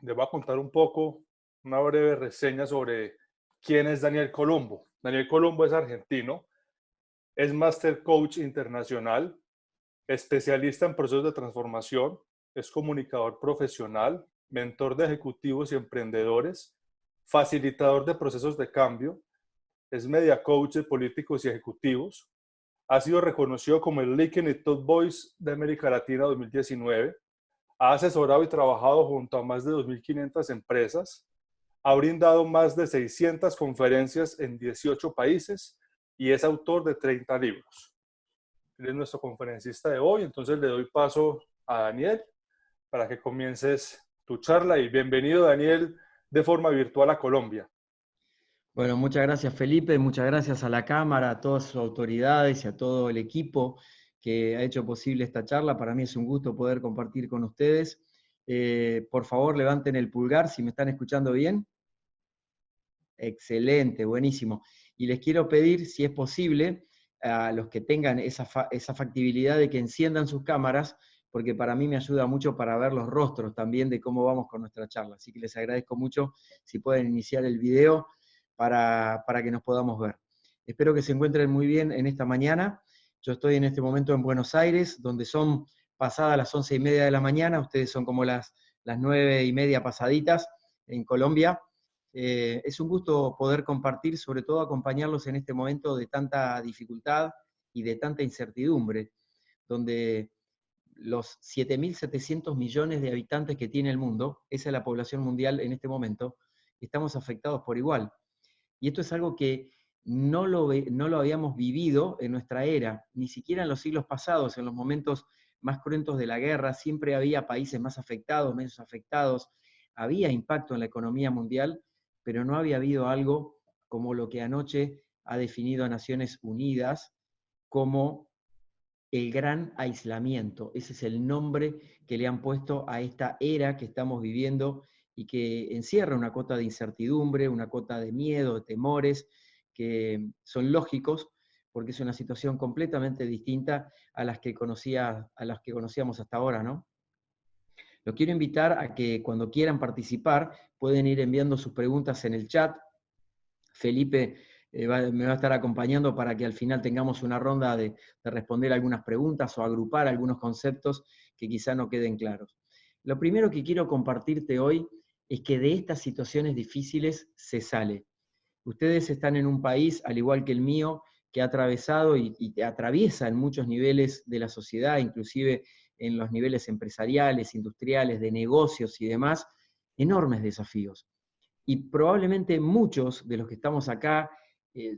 Les voy a contar un poco, una breve reseña sobre quién es Daniel Colombo. Daniel Colombo es argentino, es Master Coach internacional, especialista en procesos de transformación, es comunicador profesional, mentor de ejecutivos y emprendedores, facilitador de procesos de cambio, es media coach de políticos y ejecutivos, ha sido reconocido como el LinkedIn Top Voice de América Latina 2019, ha asesorado y trabajado junto a más de 2.500 empresas, ha brindado más de 600 conferencias en 18 países y es autor de 30 libros. Él es nuestro conferencista de hoy, entonces le doy paso a Daniel para que comiences tu charla y bienvenido Daniel de forma virtual a Colombia. Bueno, muchas gracias Felipe, muchas gracias a la Cámara, a todas sus autoridades y a todo el equipo que ha hecho posible esta charla. Para mí es un gusto poder compartir con ustedes. Por favor, levanten el pulgar si me están escuchando bien. Excelente, buenísimo. Y les quiero pedir, si es posible, a los que tengan esa factibilidad de que enciendan sus cámaras, porque para mí me ayuda mucho para ver los rostros también de cómo vamos con nuestra charla. Así que les agradezco mucho si pueden iniciar el video para que nos podamos ver. Espero que se encuentren muy bien en esta mañana. Yo estoy en este momento en Buenos Aires, donde son pasadas las 11:30 de la mañana, ustedes son como las 9:30 pasaditas en Colombia. Es un gusto poder compartir, sobre todo acompañarlos en este momento de tanta dificultad y de tanta incertidumbre, donde los 7.700 millones de habitantes que tiene el mundo, esa es la población mundial en este momento, estamos afectados por igual. Y esto es algo que no lo habíamos vivido en nuestra era, ni siquiera en los siglos pasados, en los momentos más cruentos de la guerra, siempre había países más afectados, menos afectados, había impacto en la economía mundial, pero no había habido algo como lo que anoche ha definido a Naciones Unidas como el gran aislamiento. Ese es el nombre que le han puesto a esta era que estamos viviendo y que encierra una cota de incertidumbre, una cota de miedo, de temores, que son lógicos porque es una situación completamente distinta a las que conocíamos hasta ahora, ¿no? Los quiero invitar a que cuando quieran participar pueden ir enviando sus preguntas en el chat. Felipe me va a estar acompañando para que al final tengamos una ronda de responder algunas preguntas o agrupar algunos conceptos que quizá no queden claros. Lo primero que quiero compartirte hoy es que de estas situaciones difíciles se sale. Ustedes están en un país, al igual que el mío, que ha atravesado y atraviesa en muchos niveles de la sociedad, inclusive en los niveles empresariales, industriales, de negocios y demás, enormes desafíos. Y probablemente muchos de los que estamos acá,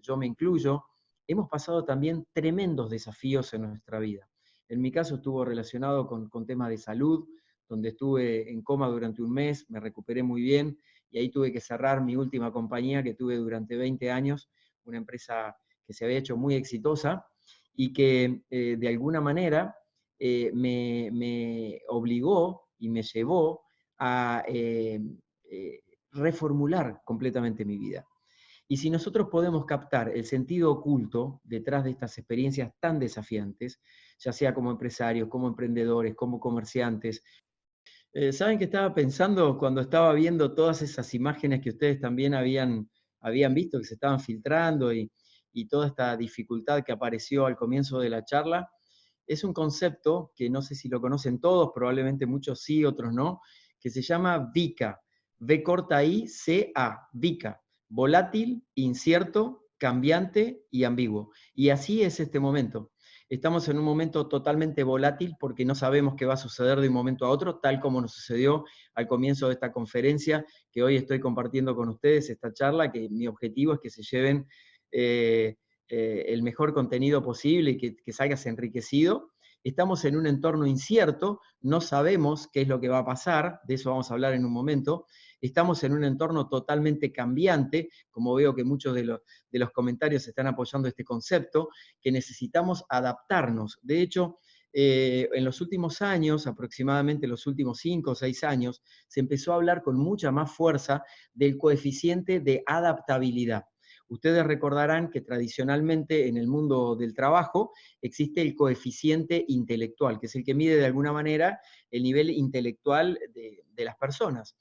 yo me incluyo, hemos pasado también tremendos desafíos en nuestra vida. En mi caso estuvo relacionado con temas de salud, donde estuve en coma durante un mes, me recuperé muy bien, y ahí tuve que cerrar mi última compañía que tuve durante 20 años, una empresa que se había hecho muy exitosa y que de alguna manera me obligó y me llevó a reformular completamente mi vida. Y si nosotros podemos captar el sentido oculto detrás de estas experiencias tan desafiantes, ya sea como empresarios, como emprendedores, como comerciantes, ¿saben qué estaba pensando cuando estaba viendo todas esas imágenes que ustedes también habían visto, que se estaban filtrando y toda esta dificultad que apareció al comienzo de la charla? Es un concepto que no sé si lo conocen todos, probablemente muchos sí, otros no, que se llama VICA, V corta I, C A, VICA, volátil, incierto, cambiante y ambiguo. Y así es este momento. Estamos en un momento totalmente volátil porque no sabemos qué va a suceder de un momento a otro, tal como nos sucedió al comienzo de esta conferencia que hoy estoy compartiendo con ustedes, esta charla, que mi objetivo es que se lleven el mejor contenido posible y que salgas enriquecido. Estamos en un entorno incierto, no sabemos qué es lo que va a pasar, de eso vamos a hablar en un momento. Estamos en un entorno totalmente cambiante, como veo que muchos de los comentarios están apoyando este concepto, que necesitamos adaptarnos. De hecho, en los últimos años, aproximadamente los últimos 5 o 6 años, se empezó a hablar con mucha más fuerza del coeficiente de adaptabilidad. Ustedes recordarán que tradicionalmente en el mundo del trabajo existe el coeficiente intelectual, que es el que mide de alguna manera el nivel intelectual de las personas.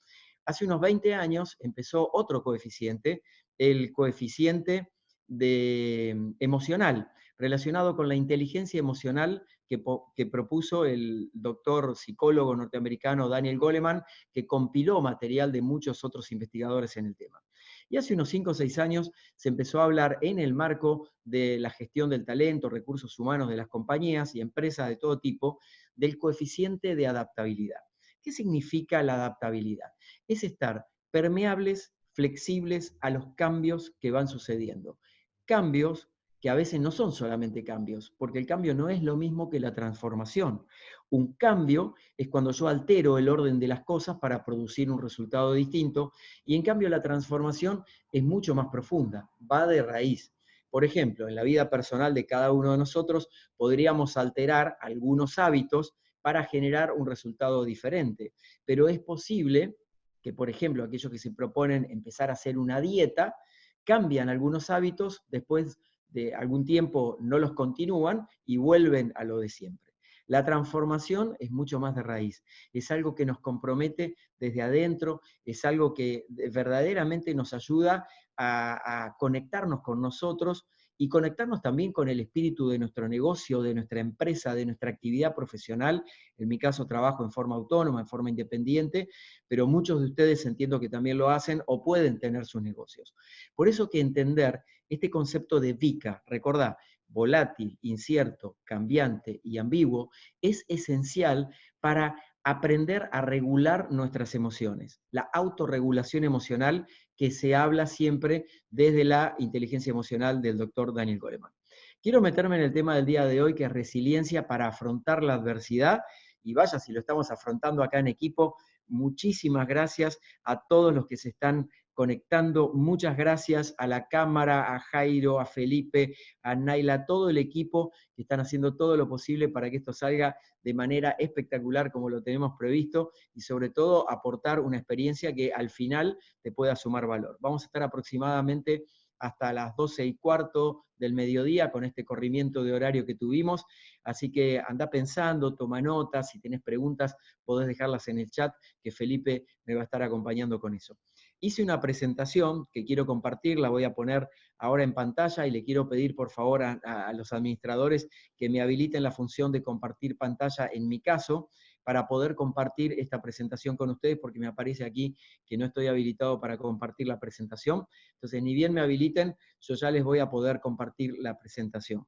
Hace unos 20 años empezó otro coeficiente, el coeficiente emocional, relacionado con la inteligencia emocional que propuso el doctor psicólogo norteamericano Daniel Goleman, que compiló material de muchos otros investigadores en el tema. Y hace unos 5 o 6 años se empezó a hablar en el marco de la gestión del talento, recursos humanos de las compañías y empresas de todo tipo, del coeficiente de adaptabilidad. ¿Qué significa la adaptabilidad? Es estar permeables, flexibles a los cambios que van sucediendo. Cambios que a veces no son solamente cambios, porque el cambio no es lo mismo que la transformación. Un cambio es cuando yo altero el orden de las cosas para producir un resultado distinto, y en cambio la transformación es mucho más profunda, va de raíz. Por ejemplo, en la vida personal de cada uno de nosotros podríamos alterar algunos hábitos para generar un resultado diferente, pero es posible que, por ejemplo, aquellos que se proponen empezar a hacer una dieta, cambian algunos hábitos, después de algún tiempo no los continúan y vuelven a lo de siempre. La transformación es mucho más de raíz, es algo que nos compromete desde adentro, es algo que verdaderamente nos ayuda a conectarnos con nosotros y conectarnos también con el espíritu de nuestro negocio, de nuestra empresa, de nuestra actividad profesional. En mi caso trabajo en forma autónoma, en forma independiente, pero muchos de ustedes entiendo que también lo hacen o pueden tener sus negocios. Por eso que entender este concepto de VICA, recordá, volátil, incierto, cambiante y ambiguo, es esencial para aprender a regular nuestras emociones. La autorregulación emocional que se habla siempre desde la inteligencia emocional del doctor Daniel Goleman. Quiero meterme en el tema del día de hoy, que es resiliencia para afrontar la adversidad, y vaya si lo estamos afrontando acá en equipo. Muchísimas gracias a todos los que se están conectando, muchas gracias a la cámara, a Jairo, a Felipe, a Naila, a todo el equipo que están haciendo todo lo posible para que esto salga de manera espectacular como lo tenemos previsto, y sobre todo aportar una experiencia que al final te pueda sumar valor. Vamos a estar aproximadamente hasta las 12:15 del mediodía con este corrimiento de horario que tuvimos, así que anda pensando, toma notas, si tenés preguntas podés dejarlas en el chat, que Felipe me va a estar acompañando con eso. Hice una presentación que quiero compartir, la voy a poner ahora en pantalla, y le quiero pedir por favor a los administradores que me habiliten la función de compartir pantalla en mi caso, para poder compartir esta presentación con ustedes, porque me aparece aquí que no estoy habilitado para compartir la presentación. Entonces, ni bien me habiliten, yo ya les voy a poder compartir la presentación.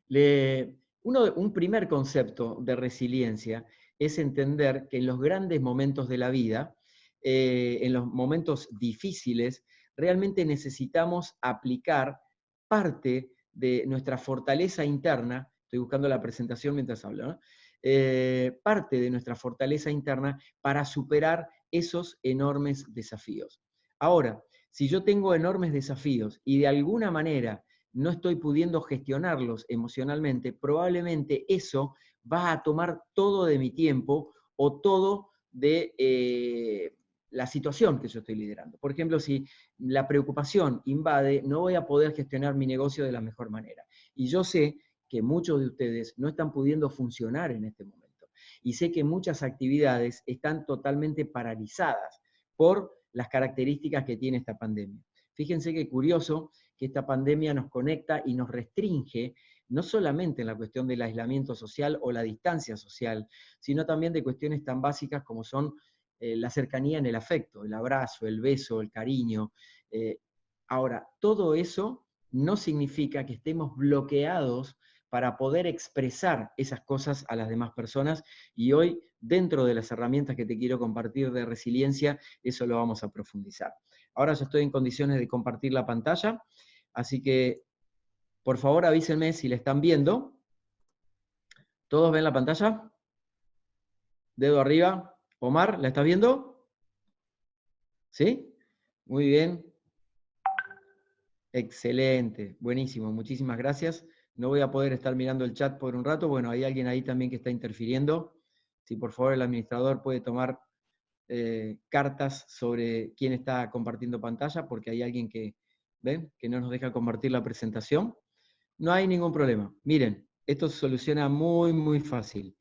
Un primer concepto de resiliencia es entender que en los grandes momentos de la vida, en los momentos difíciles, realmente necesitamos aplicar parte de nuestra fortaleza interna. Estoy buscando la presentación mientras hablo, ¿no? Parte de nuestra fortaleza interna para superar esos enormes desafíos. Ahora, si yo tengo enormes desafíos y de alguna manera no estoy pudiendo gestionarlos emocionalmente, probablemente eso va a tomar todo de mi tiempo o todo de la situación que yo estoy liderando. Por ejemplo, si la preocupación invade, no voy a poder gestionar mi negocio de la mejor manera. Y yo sé que muchos de ustedes no están pudiendo funcionar en este momento. Y sé que muchas actividades están totalmente paralizadas por las características que tiene esta pandemia. Fíjense qué curioso que esta pandemia nos conecta y nos restringe, no solamente en la cuestión del aislamiento social o la distancia social, sino también de cuestiones tan básicas como son la cercanía en el afecto, el abrazo, el beso, el cariño. Ahora, todo eso no significa que estemos bloqueados para poder expresar esas cosas a las demás personas, y hoy, dentro de las herramientas que te quiero compartir de resiliencia, eso lo vamos a profundizar. Ahora ya estoy en condiciones de compartir la pantalla, así que, por favor, avísenme si la están viendo. ¿Todos ven la pantalla? Dedo arriba. Omar, ¿la estás viendo? ¿Sí? Muy bien. Excelente, buenísimo, muchísimas gracias. No voy a poder estar mirando el chat por un rato. Bueno, hay alguien ahí también que está interfiriendo. Si por favor el administrador puede tomar cartas sobre quién está compartiendo pantalla, porque hay alguien que, ¿ven?, que no nos deja compartir la presentación. No hay ningún problema. Miren, esto se soluciona muy, muy fácil.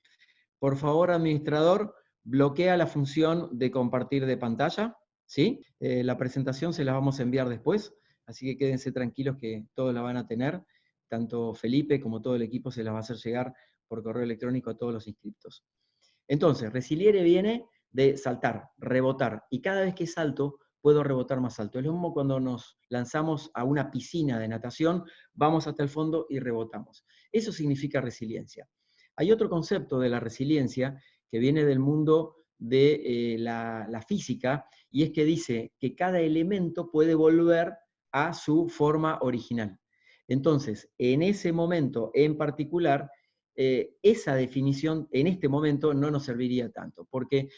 Por favor, administrador, bloquea la función de compartir de pantalla, ¿sí? La presentación se la vamos a enviar después, así que quédense tranquilos que todos la van a tener, tanto Felipe como todo el equipo se las va a hacer llegar por correo electrónico a todos los inscriptos. Entonces, resiliere viene de saltar, rebotar, y cada vez que salto, puedo rebotar más alto. Es lo mismo cuando nos lanzamos a una piscina de natación, vamos hasta el fondo y rebotamos. Eso significa resiliencia. Hay otro concepto de la resiliencia que viene del mundo de la física, y es que dice que cada elemento puede volver a su forma original. Entonces, en ese momento en particular, esa definición en este momento no nos serviría tanto, porque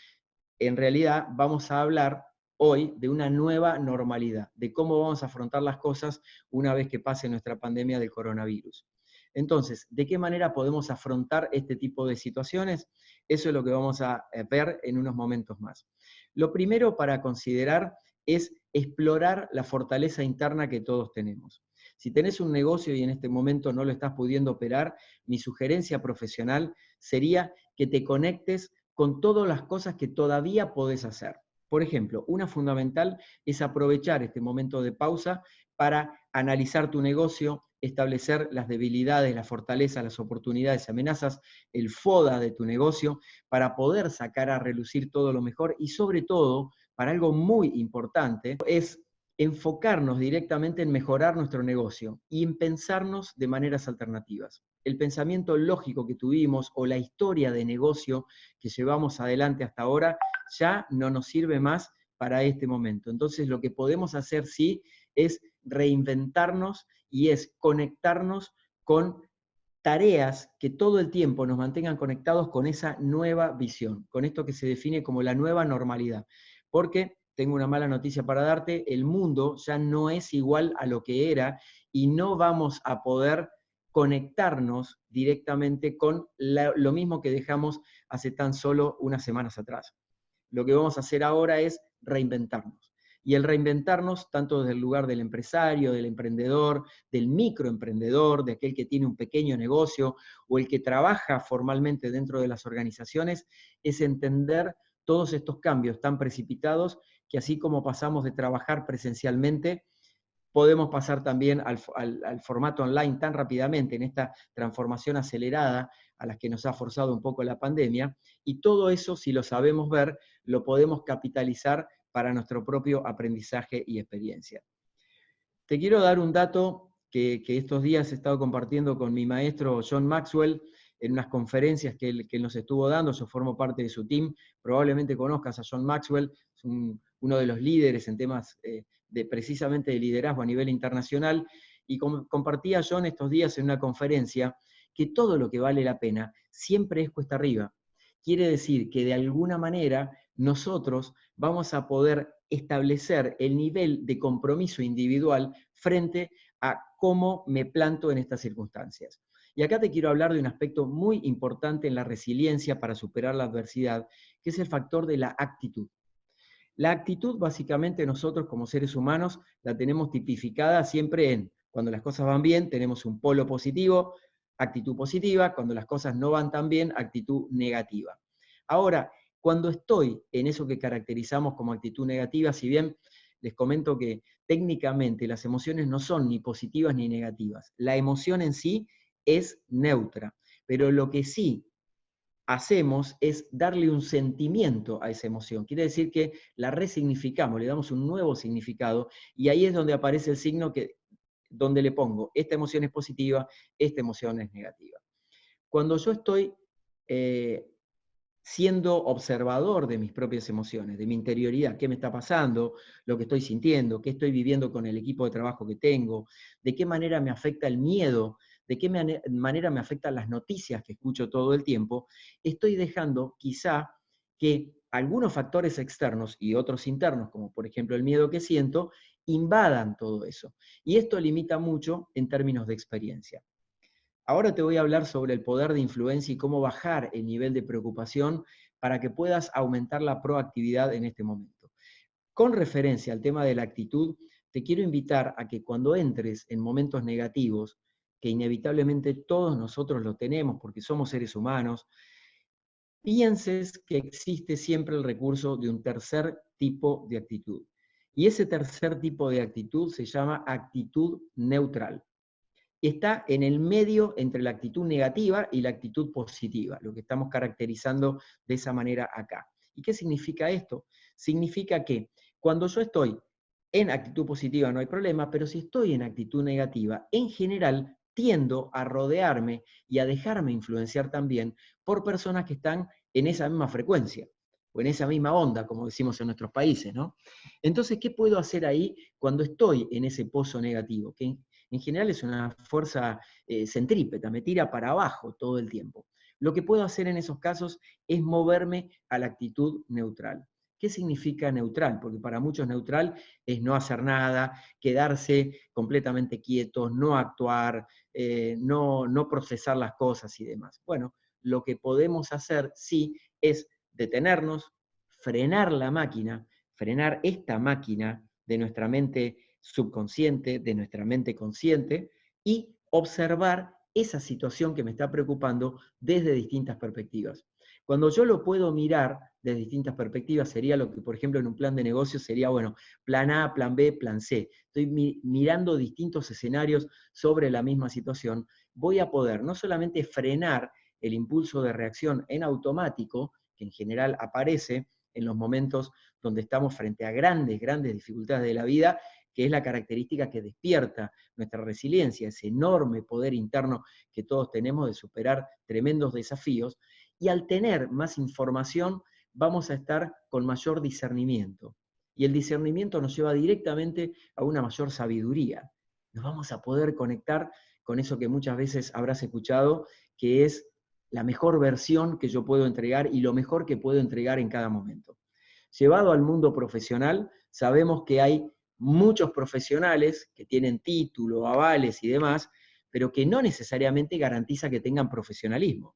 en realidad vamos a hablar hoy de una nueva normalidad, de cómo vamos a afrontar las cosas una vez que pase nuestra pandemia del coronavirus. Entonces, ¿de qué manera podemos afrontar este tipo de situaciones? Eso es lo que vamos a ver en unos momentos más. Lo primero para considerar es explorar la fortaleza interna que todos tenemos. Si tenés un negocio y en este momento no lo estás pudiendo operar, mi sugerencia profesional sería que te conectes con todas las cosas que todavía podés hacer. Por ejemplo, una fundamental es aprovechar este momento de pausa para analizar tu negocio, establecer las debilidades, las fortalezas, las oportunidades, amenazas, el FODA de tu negocio, para poder sacar a relucir todo lo mejor y sobre todo, para algo muy importante, es enfocarnos directamente en mejorar nuestro negocio y en pensarnos de maneras alternativas. El pensamiento lógico que tuvimos o la historia de negocio que llevamos adelante hasta ahora ya no nos sirve más para este momento. Entonces lo que podemos hacer sí es reinventarnos y es conectarnos con tareas que todo el tiempo nos mantengan conectados con esa nueva visión, con esto que se define como la nueva normalidad. Porque tengo una mala noticia para darte, el mundo ya no es igual a lo que era y no vamos a poder conectarnos directamente con lo mismo que dejamos hace tan solo unas semanas atrás. Lo que vamos a hacer ahora es reinventarnos. Y el reinventarnos, tanto desde el lugar del empresario, del emprendedor, del microemprendedor, de aquel que tiene un pequeño negocio o el que trabaja formalmente dentro de las organizaciones, es entender todos estos cambios tan precipitados que así como pasamos de trabajar presencialmente, podemos pasar también al formato online tan rápidamente en esta transformación acelerada a la que nos ha forzado un poco la pandemia, y todo eso, si lo sabemos ver, lo podemos capitalizar para nuestro propio aprendizaje y experiencia. Te quiero dar un dato que estos días he estado compartiendo con mi maestro John Maxwell en unas conferencias que él nos estuvo dando. Yo formo parte de su team, probablemente conozcas a John Maxwell, es uno de los líderes en temas precisamente de liderazgo a nivel internacional, y compartía John estos días en una conferencia que todo lo que vale la pena siempre es cuesta arriba. Quiere decir que de alguna manera nosotros vamos a poder establecer el nivel de compromiso individual frente a cómo me planto en estas circunstancias. Y acá te quiero hablar de un aspecto muy importante en la resiliencia para superar la adversidad, que es el factor de la actitud. La actitud, básicamente, nosotros como seres humanos la tenemos tipificada siempre en, cuando las cosas van bien, tenemos un polo positivo, actitud positiva; cuando las cosas no van tan bien, actitud negativa. Ahora, cuando estoy en eso que caracterizamos como actitud negativa, si bien les comento que técnicamente las emociones no son ni positivas ni negativas, la emoción en sí es neutra, pero lo que sí hacemos es darle un sentimiento a esa emoción. Quiere decir que la resignificamos, le damos un nuevo significado, y ahí es donde aparece el signo donde le pongo, esta emoción es positiva, esta emoción es negativa. Cuando yo estoy siendo observador de mis propias emociones, de mi interioridad, qué me está pasando, lo que estoy sintiendo, qué estoy viviendo con el equipo de trabajo que tengo, de qué manera me afecta el miedo, de qué manera me afectan las noticias que escucho todo el tiempo, estoy dejando quizá que algunos factores externos y otros internos, como por ejemplo el miedo que siento, invadan todo eso. Y esto limita mucho en términos de experiencia. Ahora te voy a hablar sobre el poder de influencia y cómo bajar el nivel de preocupación para que puedas aumentar la proactividad en este momento. Con referencia al tema de la actitud, te quiero invitar a que cuando entres en momentos negativos, que inevitablemente todos nosotros lo tenemos porque somos seres humanos, pienses que existe siempre el recurso de un tercer tipo de actitud. Y ese tercer tipo de actitud se llama actitud neutral. Está en el medio entre la actitud negativa y la actitud positiva, lo que estamos caracterizando de esa manera acá. ¿Y qué significa esto? Significa que cuando yo estoy en actitud positiva no hay problema, pero si estoy en actitud negativa, en general tiendo a rodearme y a dejarme influenciar también por personas que están en esa misma frecuencia o en esa misma onda, como decimos en nuestros países, ¿no? Entonces, ¿qué puedo hacer ahí cuando estoy en ese pozo negativo? Que en general es una fuerza centrípeta, me tira para abajo todo el tiempo. Lo que puedo hacer en esos casos es moverme a la actitud neutral. ¿Qué significa neutral? Porque para muchos neutral es no hacer nada, quedarse completamente quietos, no actuar, no procesar las cosas y demás. Bueno, lo que podemos hacer, sí, es detenernos, frenar la máquina, frenar esta máquina de nuestra mente subconsciente, de nuestra mente consciente, y observar esa situación que me está preocupando desde distintas perspectivas. Cuando yo lo puedo mirar desde distintas perspectivas, sería lo que, por ejemplo, en un plan de negocio sería, bueno, plan A, plan B, plan C. Estoy mirando distintos escenarios sobre la misma situación. Voy a poder no solamente frenar el impulso de reacción en automático, que en general aparece en los momentos donde estamos frente a grandes dificultades de la vida, que es la característica que despierta nuestra resiliencia, ese enorme poder interno que todos tenemos de superar tremendos desafíos, y al tener más información vamos a estar con mayor discernimiento. Y el discernimiento nos lleva directamente a una mayor sabiduría. Nos vamos a poder conectar con eso que muchas veces habrás escuchado, que es la mejor versión que yo puedo entregar y lo mejor que puedo entregar en cada momento. Llevado al mundo profesional, sabemos que hay muchos profesionales que tienen título, avales y demás, pero que no necesariamente garantiza que tengan profesionalismo.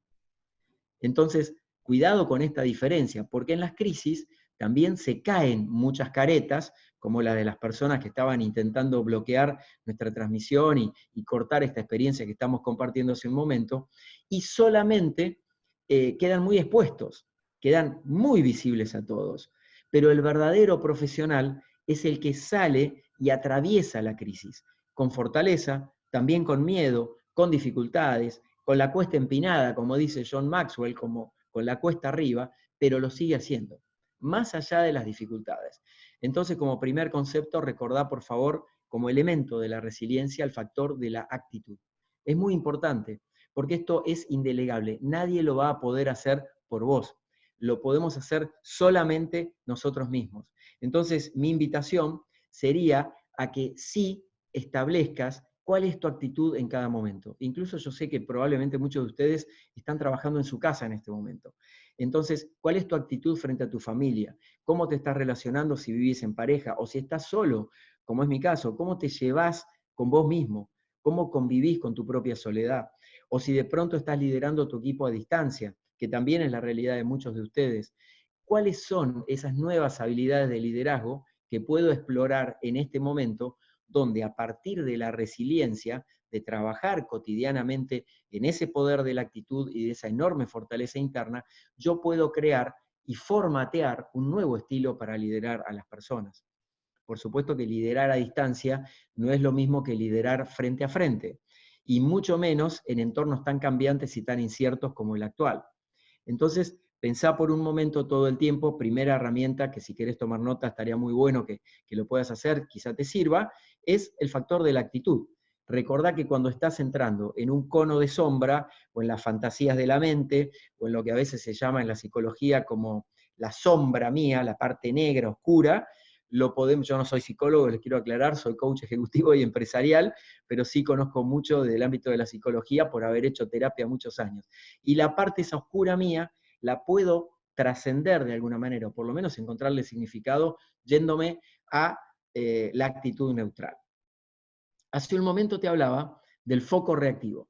Entonces, cuidado con esta diferencia, porque en las crisis también se caen muchas caretas, como la de las personas que estaban intentando bloquear nuestra transmisión y cortar esta experiencia que estamos compartiendo hace un momento, y solamente quedan muy expuestos, quedan muy visibles a todos. Pero el verdadero profesional es el que sale y atraviesa la crisis, con fortaleza, también con miedo, con dificultades, con la cuesta empinada, como dice John Maxwell, como con la cuesta arriba, pero lo sigue haciendo, más allá de las dificultades. Entonces, como primer concepto, recordá, por favor, como elemento de la resiliencia, el factor de la actitud. Es muy importante, porque esto es indelegable. Nadie lo va a poder hacer por vos. Lo podemos hacer solamente nosotros mismos. Entonces, mi invitación sería a que sí establezcas cuál es tu actitud en cada momento. Incluso yo sé que probablemente muchos de ustedes están trabajando en su casa en este momento. Entonces, ¿cuál es tu actitud frente a tu familia? ¿Cómo te estás relacionando si vivís en pareja o si estás solo, como es mi caso? ¿Cómo te llevas con vos mismo? ¿Cómo convivís con tu propia soledad? O si de pronto estás liderando tu equipo a distancia, que también es la realidad de muchos de ustedes. ¿Cuáles son esas nuevas habilidades de liderazgo que puedo explorar en este momento, donde a partir de la resiliencia, de trabajar cotidianamente en ese poder de la actitud y de esa enorme fortaleza interna, yo puedo crear y formatear un nuevo estilo para liderar a las personas? Por supuesto que liderar a distancia no es lo mismo que liderar frente a frente, y mucho menos en entornos tan cambiantes y tan inciertos como el actual. Entonces, pensá por un momento todo el tiempo, primera herramienta que si querés tomar nota estaría muy bueno que lo puedas hacer, quizá te sirva, es el factor de la actitud. Recordá que cuando estás entrando en un cono de sombra, o en las fantasías de la mente, o en lo que a veces se llama en la psicología como la sombra mía, la parte negra, oscura, lo podemos, yo no soy psicólogo, les quiero aclarar, soy coach ejecutivo y empresarial, pero sí conozco mucho del ámbito de la psicología por haber hecho terapia muchos años. Y la parte esa oscura mía la puedo trascender de alguna manera, o por lo menos encontrarle significado, yéndome a la actitud neutral. Hace un momento te hablaba del foco reactivo.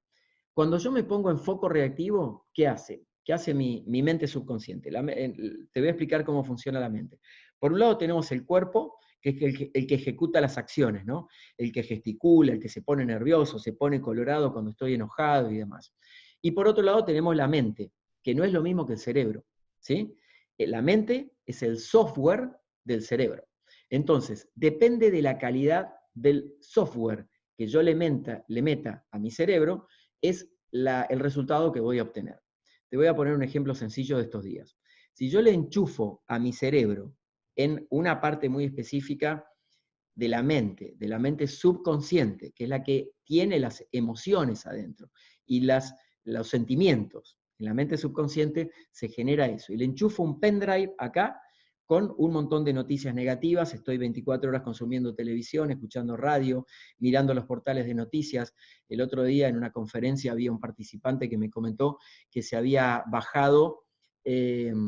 Cuando yo me pongo en foco reactivo, ¿qué hace? ¿Qué hace mi mente subconsciente? Te voy a explicar cómo funciona la mente. Por un lado tenemos el cuerpo, que es el que ejecuta las acciones, ¿no? El que gesticula, el que se pone nervioso, se pone colorado cuando estoy enojado y demás. Y por otro lado tenemos la mente, que no es lo mismo que el cerebro, ¿sí? La mente es el software del cerebro. Entonces, depende de la calidad del software que yo le meta a mi cerebro, es el resultado que voy a obtener. Te voy a poner un ejemplo sencillo de estos días. Si yo le enchufo a mi cerebro en una parte muy específica de la mente subconsciente, que es la que tiene las emociones adentro y los sentimientos. En la mente subconsciente se genera eso. Y le enchufo un pendrive acá con un montón de noticias negativas, estoy 24 horas consumiendo televisión, escuchando radio, mirando los portales de noticias. El otro día en una conferencia había un participante que me comentó que se había bajado de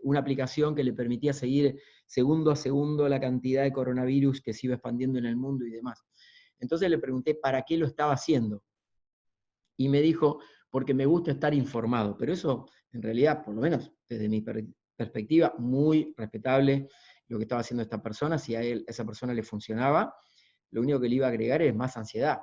una aplicación que le permitía seguir segundo a segundo la cantidad de coronavirus que se iba expandiendo en el mundo y demás. Entonces le pregunté para qué lo estaba haciendo. Y me dijo, porque me gusta estar informado. Pero eso, en realidad, por lo menos desde mi perspectiva, muy respetable lo que estaba haciendo esta persona. Si a esa persona le funcionaba, lo único que le iba a agregar es más ansiedad,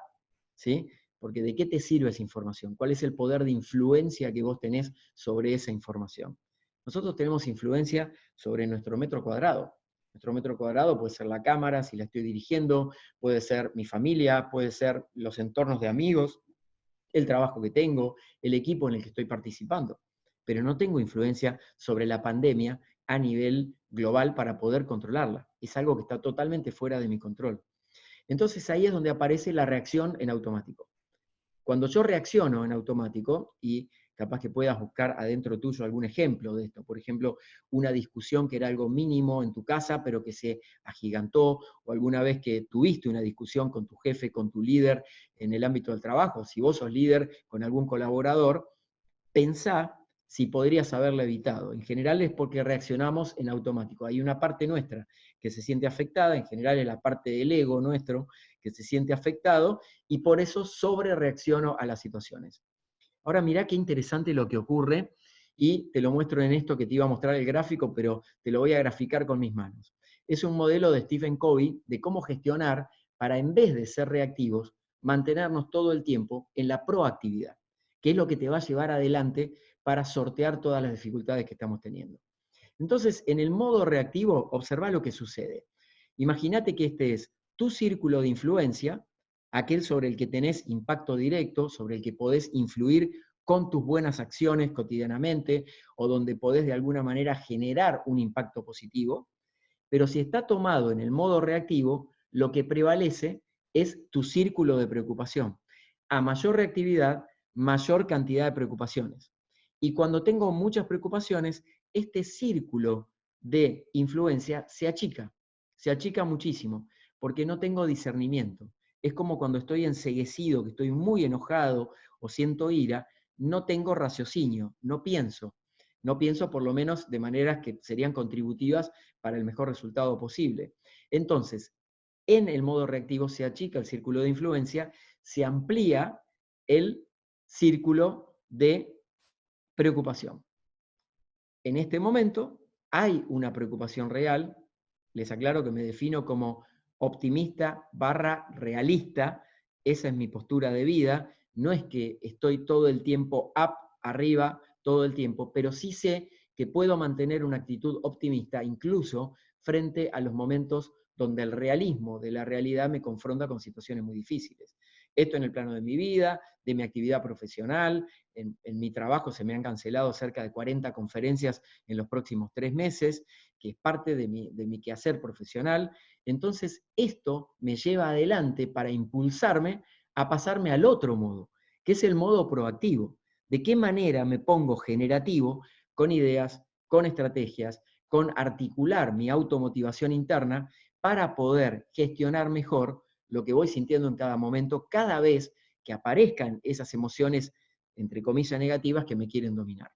¿sí? Porque ¿de qué te sirve esa información? ¿Cuál es el poder de influencia que vos tenés sobre esa información? Nosotros tenemos influencia sobre nuestro metro cuadrado. Nuestro metro cuadrado puede ser la cámara, si la estoy dirigiendo, puede ser mi familia, puede ser los entornos de amigos, el trabajo que tengo, el equipo en el que estoy participando. Pero no tengo influencia sobre la pandemia a nivel global para poder controlarla. Es algo que está totalmente fuera de mi control. Entonces ahí es donde aparece la reacción en automático. Cuando yo reacciono en automático, y capaz que puedas buscar adentro tuyo algún ejemplo de esto, por ejemplo, una discusión que era algo mínimo en tu casa, pero que se agigantó, o alguna vez que tuviste una discusión con tu jefe, con tu líder en el ámbito del trabajo, si vos sos líder con algún colaborador, pensá si podrías haberla evitado. En general es porque reaccionamos en automático. Hay una parte nuestra que se siente afectada, en general es la parte del ego nuestro que se siente afectado, y por eso sobre reacciono a las situaciones. Ahora mirá qué interesante lo que ocurre, y te lo muestro en esto que te iba a mostrar el gráfico, pero te lo voy a graficar con mis manos. Es un modelo de Stephen Covey de cómo gestionar para, en vez de ser reactivos, mantenernos todo el tiempo en la proactividad, que es lo que te va a llevar adelante para sortear todas las dificultades que estamos teniendo. Entonces, en el modo reactivo, observa lo que sucede. Imagínate que este es tu círculo de influencia, aquel sobre el que tenés impacto directo, sobre el que podés influir con tus buenas acciones cotidianamente, o donde podés de alguna manera generar un impacto positivo. Pero si está tomado en el modo reactivo, lo que prevalece es tu círculo de preocupación. A mayor reactividad, mayor cantidad de preocupaciones. Y cuando tengo muchas preocupaciones, este círculo de influencia se achica muchísimo, porque no tengo discernimiento. Es como cuando estoy enceguecido, que estoy muy enojado o siento ira, no tengo raciocinio, no pienso por lo menos de maneras que serían contributivas para el mejor resultado posible. Entonces, en el modo reactivo se achica el círculo de influencia, se amplía el círculo de preocupación. En este momento hay una preocupación real, les aclaro que me defino como optimista / realista, esa es mi postura de vida, no es que estoy todo el tiempo up, arriba, todo el tiempo, pero sí sé que puedo mantener una actitud optimista incluso frente a los momentos donde el realismo de la realidad me confronta con situaciones muy difíciles. Esto en el plano de mi vida, de mi actividad profesional, en mi trabajo se me han cancelado cerca de 40 conferencias en los próximos 3 meses, que es parte de mi quehacer profesional. Entonces, esto me lleva adelante para impulsarme a pasarme al otro modo, que es el modo proactivo. ¿De qué manera me pongo generativo con ideas, con estrategias, con articular mi automotivación interna para poder gestionar mejor lo que voy sintiendo en cada momento, cada vez que aparezcan esas emociones, entre comillas, negativas que me quieren dominar?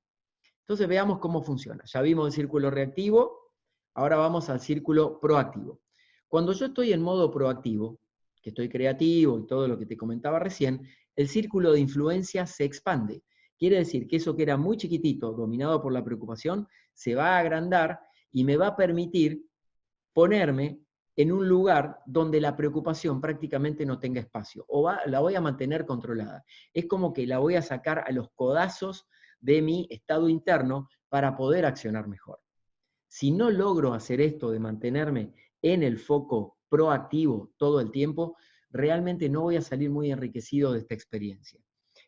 Entonces veamos cómo funciona. Ya vimos el círculo reactivo, ahora vamos al círculo proactivo. Cuando yo estoy en modo proactivo, que estoy creativo y todo lo que te comentaba recién, el círculo de influencia se expande. Quiere decir que eso que era muy chiquitito, dominado por la preocupación, se va a agrandar y me va a permitir ponerme en un lugar donde la preocupación prácticamente no tenga espacio, o la voy a mantener controlada. Es como que la voy a sacar a los codazos de mi estado interno para poder accionar mejor. Si no logro hacer esto de mantenerme en el foco proactivo todo el tiempo, realmente no voy a salir muy enriquecido de esta experiencia.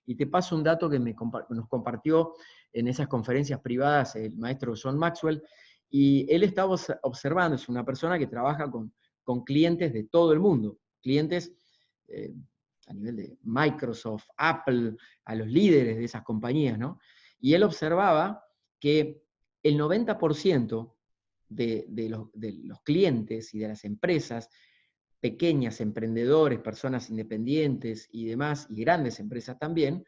Y te paso un dato que nos compartió en esas conferencias privadas el maestro John Maxwell, y él estaba observando, es una persona que trabaja con clientes de todo el mundo, clientes a nivel de Microsoft, Apple, a los líderes de esas compañías, ¿no? Y él observaba que el 90% de los clientes y de las empresas pequeñas, emprendedores, personas independientes y demás, y grandes empresas también,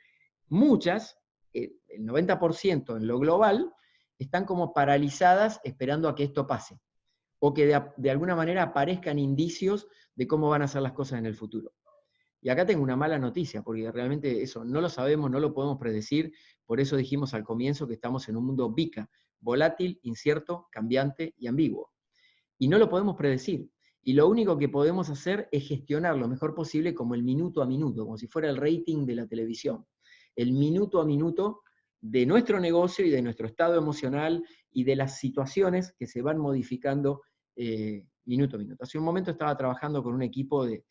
muchas, el 90% en lo global, están como paralizadas esperando a que esto pase, o que de alguna manera aparezcan indicios de cómo van a ser las cosas en el futuro. Y acá tengo una mala noticia, porque realmente eso no lo sabemos, no lo podemos predecir, por eso dijimos al comienzo que estamos en un mundo VICA, volátil, incierto, cambiante y ambiguo. Y no lo podemos predecir. Y lo único que podemos hacer es gestionar lo mejor posible como el minuto a minuto, como si fuera el rating de la televisión. El minuto a minuto de nuestro negocio y de nuestro estado emocional y de las situaciones que se van modificando minuto a minuto. Hace un momento estaba trabajando con un equipo de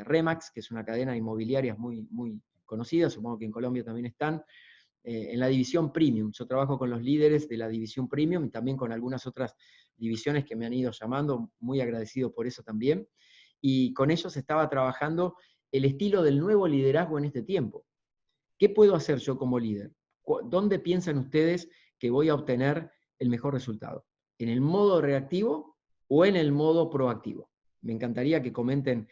Remax, que es una cadena de inmobiliarias muy, muy conocida, supongo que en Colombia también están, en la división Premium. Yo trabajo con los líderes de la división Premium y también con algunas otras divisiones que me han ido llamando, muy agradecido por eso también. Y con ellos estaba trabajando el estilo del nuevo liderazgo en este tiempo. ¿Qué puedo hacer yo como líder? ¿Dónde piensan ustedes que voy a obtener el mejor resultado? ¿En el modo reactivo o en el modo proactivo? Me encantaría que comenten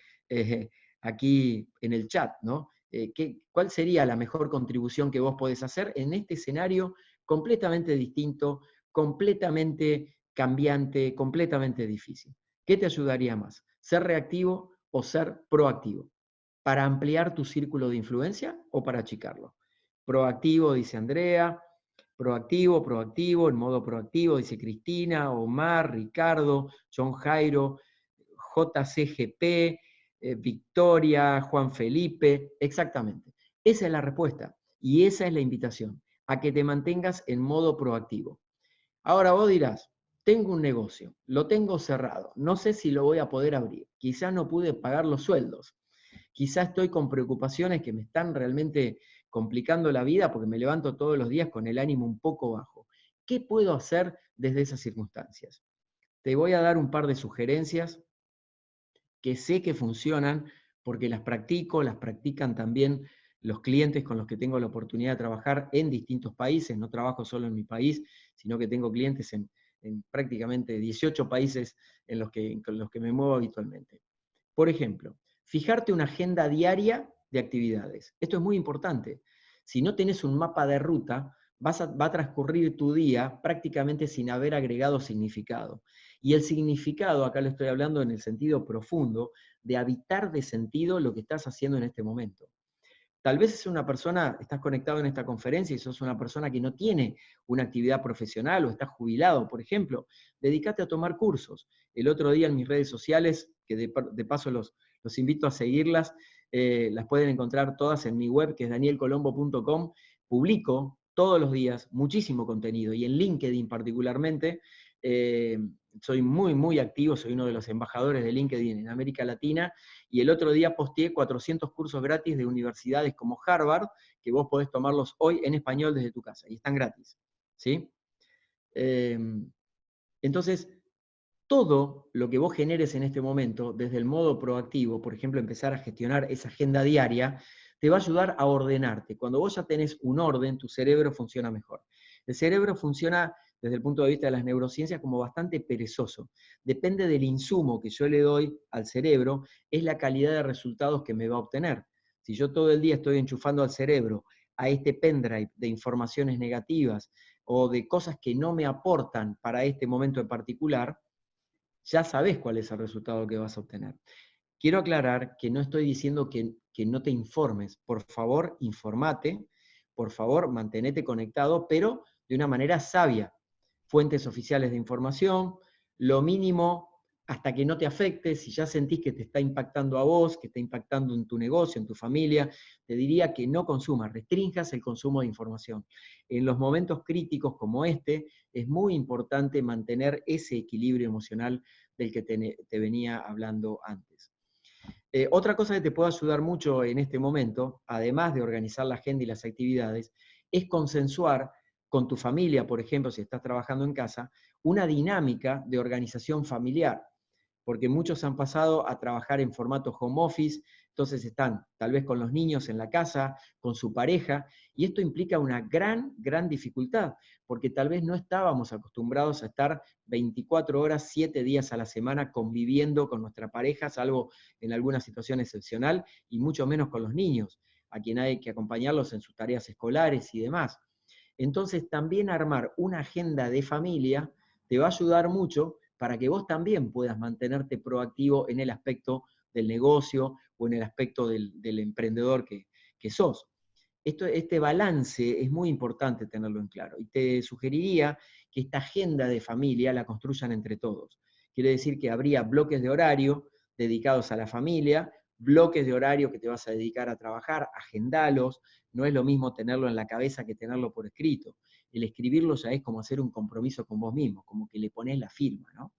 aquí en el chat, ¿no? ¿Cuál sería la mejor contribución que vos podés hacer en este escenario completamente distinto, completamente cambiante, completamente difícil? ¿Qué te ayudaría más? ¿Ser reactivo o ser proactivo? ¿Para ampliar tu círculo de influencia o para achicarlo? Proactivo, dice Andrea. Proactivo, en modo proactivo, dice Cristina, Omar, Ricardo, John Jairo, JCGP, Victoria, Juan Felipe, exactamente. Esa es la respuesta y esa es la invitación, a que te mantengas en modo proactivo. Ahora vos dirás, tengo un negocio, lo tengo cerrado, no sé si lo voy a poder abrir, quizás no pude pagar los sueldos, quizás estoy con preocupaciones que me están realmente complicando la vida porque me levanto todos los días con el ánimo un poco bajo. ¿Qué puedo hacer desde esas circunstancias? Te voy a dar un par de sugerencias que sé que funcionan porque las practico, las practican también los clientes con los que tengo la oportunidad de trabajar en distintos países. No trabajo solo en mi país, sino que tengo clientes en prácticamente 18 países con los que me muevo habitualmente. Por ejemplo, fijarte una agenda diaria de actividades. Esto es muy importante. Si no tenés un mapa de ruta, va a transcurrir tu día prácticamente sin haber agregado significado. Y el significado, acá lo estoy hablando en el sentido profundo, de habitar de sentido lo que estás haciendo en este momento. Tal vez es una persona, estás conectado en esta conferencia y sos una persona que no tiene una actividad profesional o estás jubilado, por ejemplo. Dedícate a tomar cursos. El otro día en mis redes sociales, que de paso los invito a seguirlas, las pueden encontrar todas en mi web, que es danielcolombo.com. Publico todos los días muchísimo contenido y en LinkedIn particularmente. Soy muy, muy activo, soy uno de los embajadores de LinkedIn en América Latina, y el otro día posteé 400 cursos gratis de universidades como Harvard, que vos podés tomarlos hoy en español desde tu casa, y están gratis, ¿sí? Entonces, todo lo que vos generes en este momento, desde el modo proactivo, por ejemplo, empezar a gestionar esa agenda diaria, te va a ayudar a ordenarte. Cuando vos ya tenés un orden, tu cerebro funciona mejor. El cerebro funciona, desde el punto de vista de las neurociencias, como bastante perezoso. Depende del insumo que yo le doy al cerebro, es la calidad de resultados que me va a obtener. Si yo todo el día estoy enchufando al cerebro a este pendrive de informaciones negativas o de cosas que no me aportan para este momento en particular, ya sabés cuál es el resultado que vas a obtener. Quiero aclarar que no estoy diciendo que no te informes. Por favor, informate, por favor, mantenete conectado, pero de una manera sabia. Fuentes oficiales de información, lo mínimo hasta que no te afecte. Si ya sentís que te está impactando a vos, que está impactando en tu negocio, en tu familia, te diría que no consumas, restrinjas el consumo de información. En los momentos críticos como este, es muy importante mantener ese equilibrio emocional del que te venía hablando antes. Otra cosa que te puede ayudar mucho en este momento, además de organizar la agenda y las actividades, es consensuar con tu familia, por ejemplo, si estás trabajando en casa, una dinámica de organización familiar, porque muchos han pasado a trabajar en formato home office, entonces están tal vez con los niños en la casa, con su pareja, y esto implica una gran dificultad, porque tal vez no estábamos acostumbrados a estar 24 horas, 7 días a la semana conviviendo con nuestra pareja, salvo en alguna situación excepcional, y mucho menos con los niños, a quien hay que acompañarlos en sus tareas escolares y demás. Entonces, también armar una agenda de familia te va a ayudar mucho para que vos también puedas mantenerte proactivo en el aspecto del negocio o en el aspecto del emprendedor que sos. Este balance es muy importante tenerlo en claro. Y te sugeriría que esta agenda de familia la construyan entre todos. Quiere decir que habría bloques de horario dedicados a la familia, bloques de horario que te vas a dedicar a trabajar, agendalos. No es lo mismo tenerlo en la cabeza que tenerlo por escrito. El escribirlo ya es como hacer un compromiso con vos mismo, como que le pones la firma, ¿no?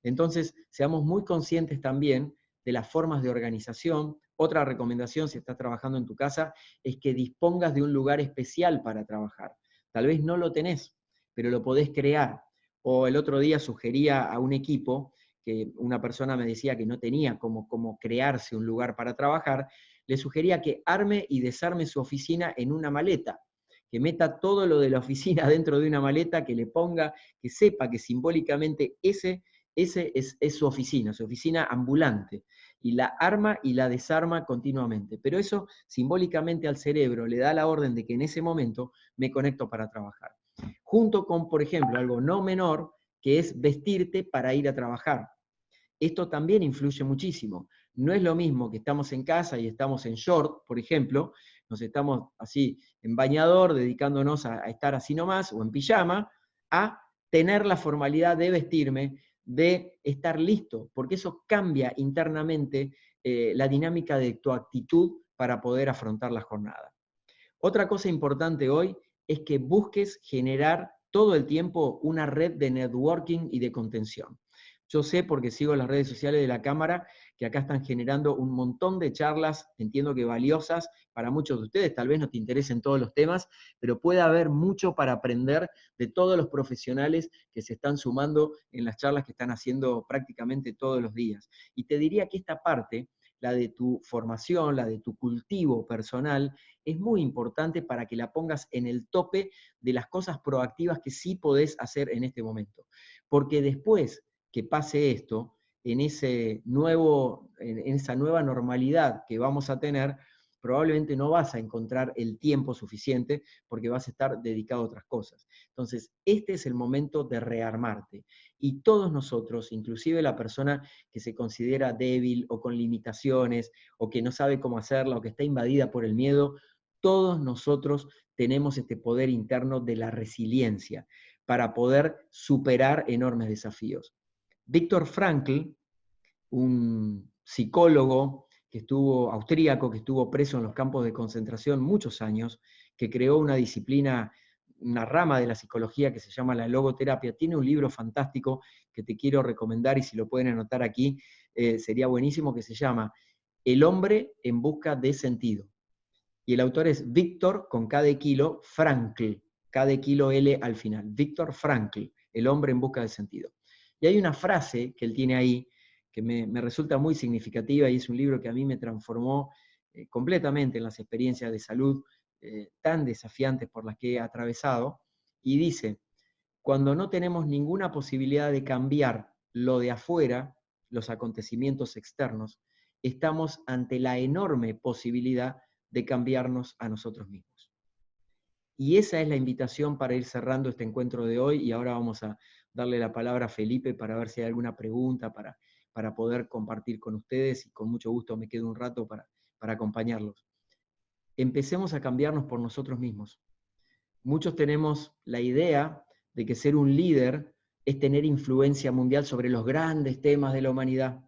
Entonces, seamos muy conscientes también de las formas de organización. Otra recomendación, si estás trabajando en tu casa, es que dispongas de un lugar especial para trabajar. Tal vez no lo tenés, pero lo podés crear. O el otro día sugería a un equipo, que una persona me decía que no tenía cómo crearse un lugar para trabajar, le sugería que arme y desarme su oficina en una maleta, que meta todo lo de la oficina dentro de una maleta, que le ponga, que sepa que simbólicamente ese es su oficina ambulante, y la arma y la desarma continuamente. Pero eso simbólicamente al cerebro le da la orden de que en ese momento me conecto para trabajar. Junto con, por ejemplo, algo no menor, que es vestirte para ir a trabajar. Esto también influye muchísimo. No es lo mismo que estamos en casa y estamos en short, por ejemplo, nos estamos así en bañador, dedicándonos a estar así nomás, o en pijama, a tener la formalidad de vestirme, de estar listo, porque eso cambia internamente la dinámica de tu actitud para poder afrontar la jornada. Otra cosa importante hoy es que busques generar todo el tiempo una red de networking y de contención. Yo sé, porque sigo las redes sociales de la Cámara, que acá están generando un montón de charlas, entiendo que valiosas para muchos de ustedes, tal vez no te interesen todos los temas, pero puede haber mucho para aprender de todos los profesionales que se están sumando en las charlas que están haciendo prácticamente todos los días. Y te diría que esta parte, la de tu formación, la de tu cultivo personal, es muy importante para que la pongas en el tope de las cosas proactivas que sí podés hacer en este momento. Porque después que pase esto, en esa nueva normalidad que vamos a tener, probablemente no vas a encontrar el tiempo suficiente porque vas a estar dedicado a otras cosas. Entonces, este es el momento de rearmarte. Y todos nosotros, inclusive la persona que se considera débil o con limitaciones, o que no sabe cómo hacerla, o que está invadida por el miedo, todos nosotros tenemos este poder interno de la resiliencia para poder superar enormes desafíos. Viktor Frankl, un psicólogo austríaco, que estuvo preso en los campos de concentración muchos años, que creó una disciplina, una rama de la psicología que se llama la logoterapia, tiene un libro fantástico que te quiero recomendar, y si lo pueden anotar aquí, sería buenísimo, que se llama El hombre en busca de sentido. Y el autor es Viktor, con K de kilo, Frankl, K de kilo L al final. Viktor Frankl, El hombre en busca de sentido. Y hay una frase que él tiene ahí que me resulta muy significativa, y es un libro que a mí me transformó completamente en las experiencias de salud tan desafiantes por las que he atravesado, y dice: cuando no tenemos ninguna posibilidad de cambiar lo de afuera, los acontecimientos externos, estamos ante la enorme posibilidad de cambiarnos a nosotros mismos. Y esa es la invitación para ir cerrando este encuentro de hoy, y ahora vamos a darle la palabra a Felipe para ver si hay alguna pregunta para poder compartir con ustedes, y con mucho gusto me quedo un rato para acompañarlos. Empecemos a cambiarnos por nosotros mismos. Muchos tenemos la idea de que ser un líder es tener influencia mundial sobre los grandes temas de la humanidad.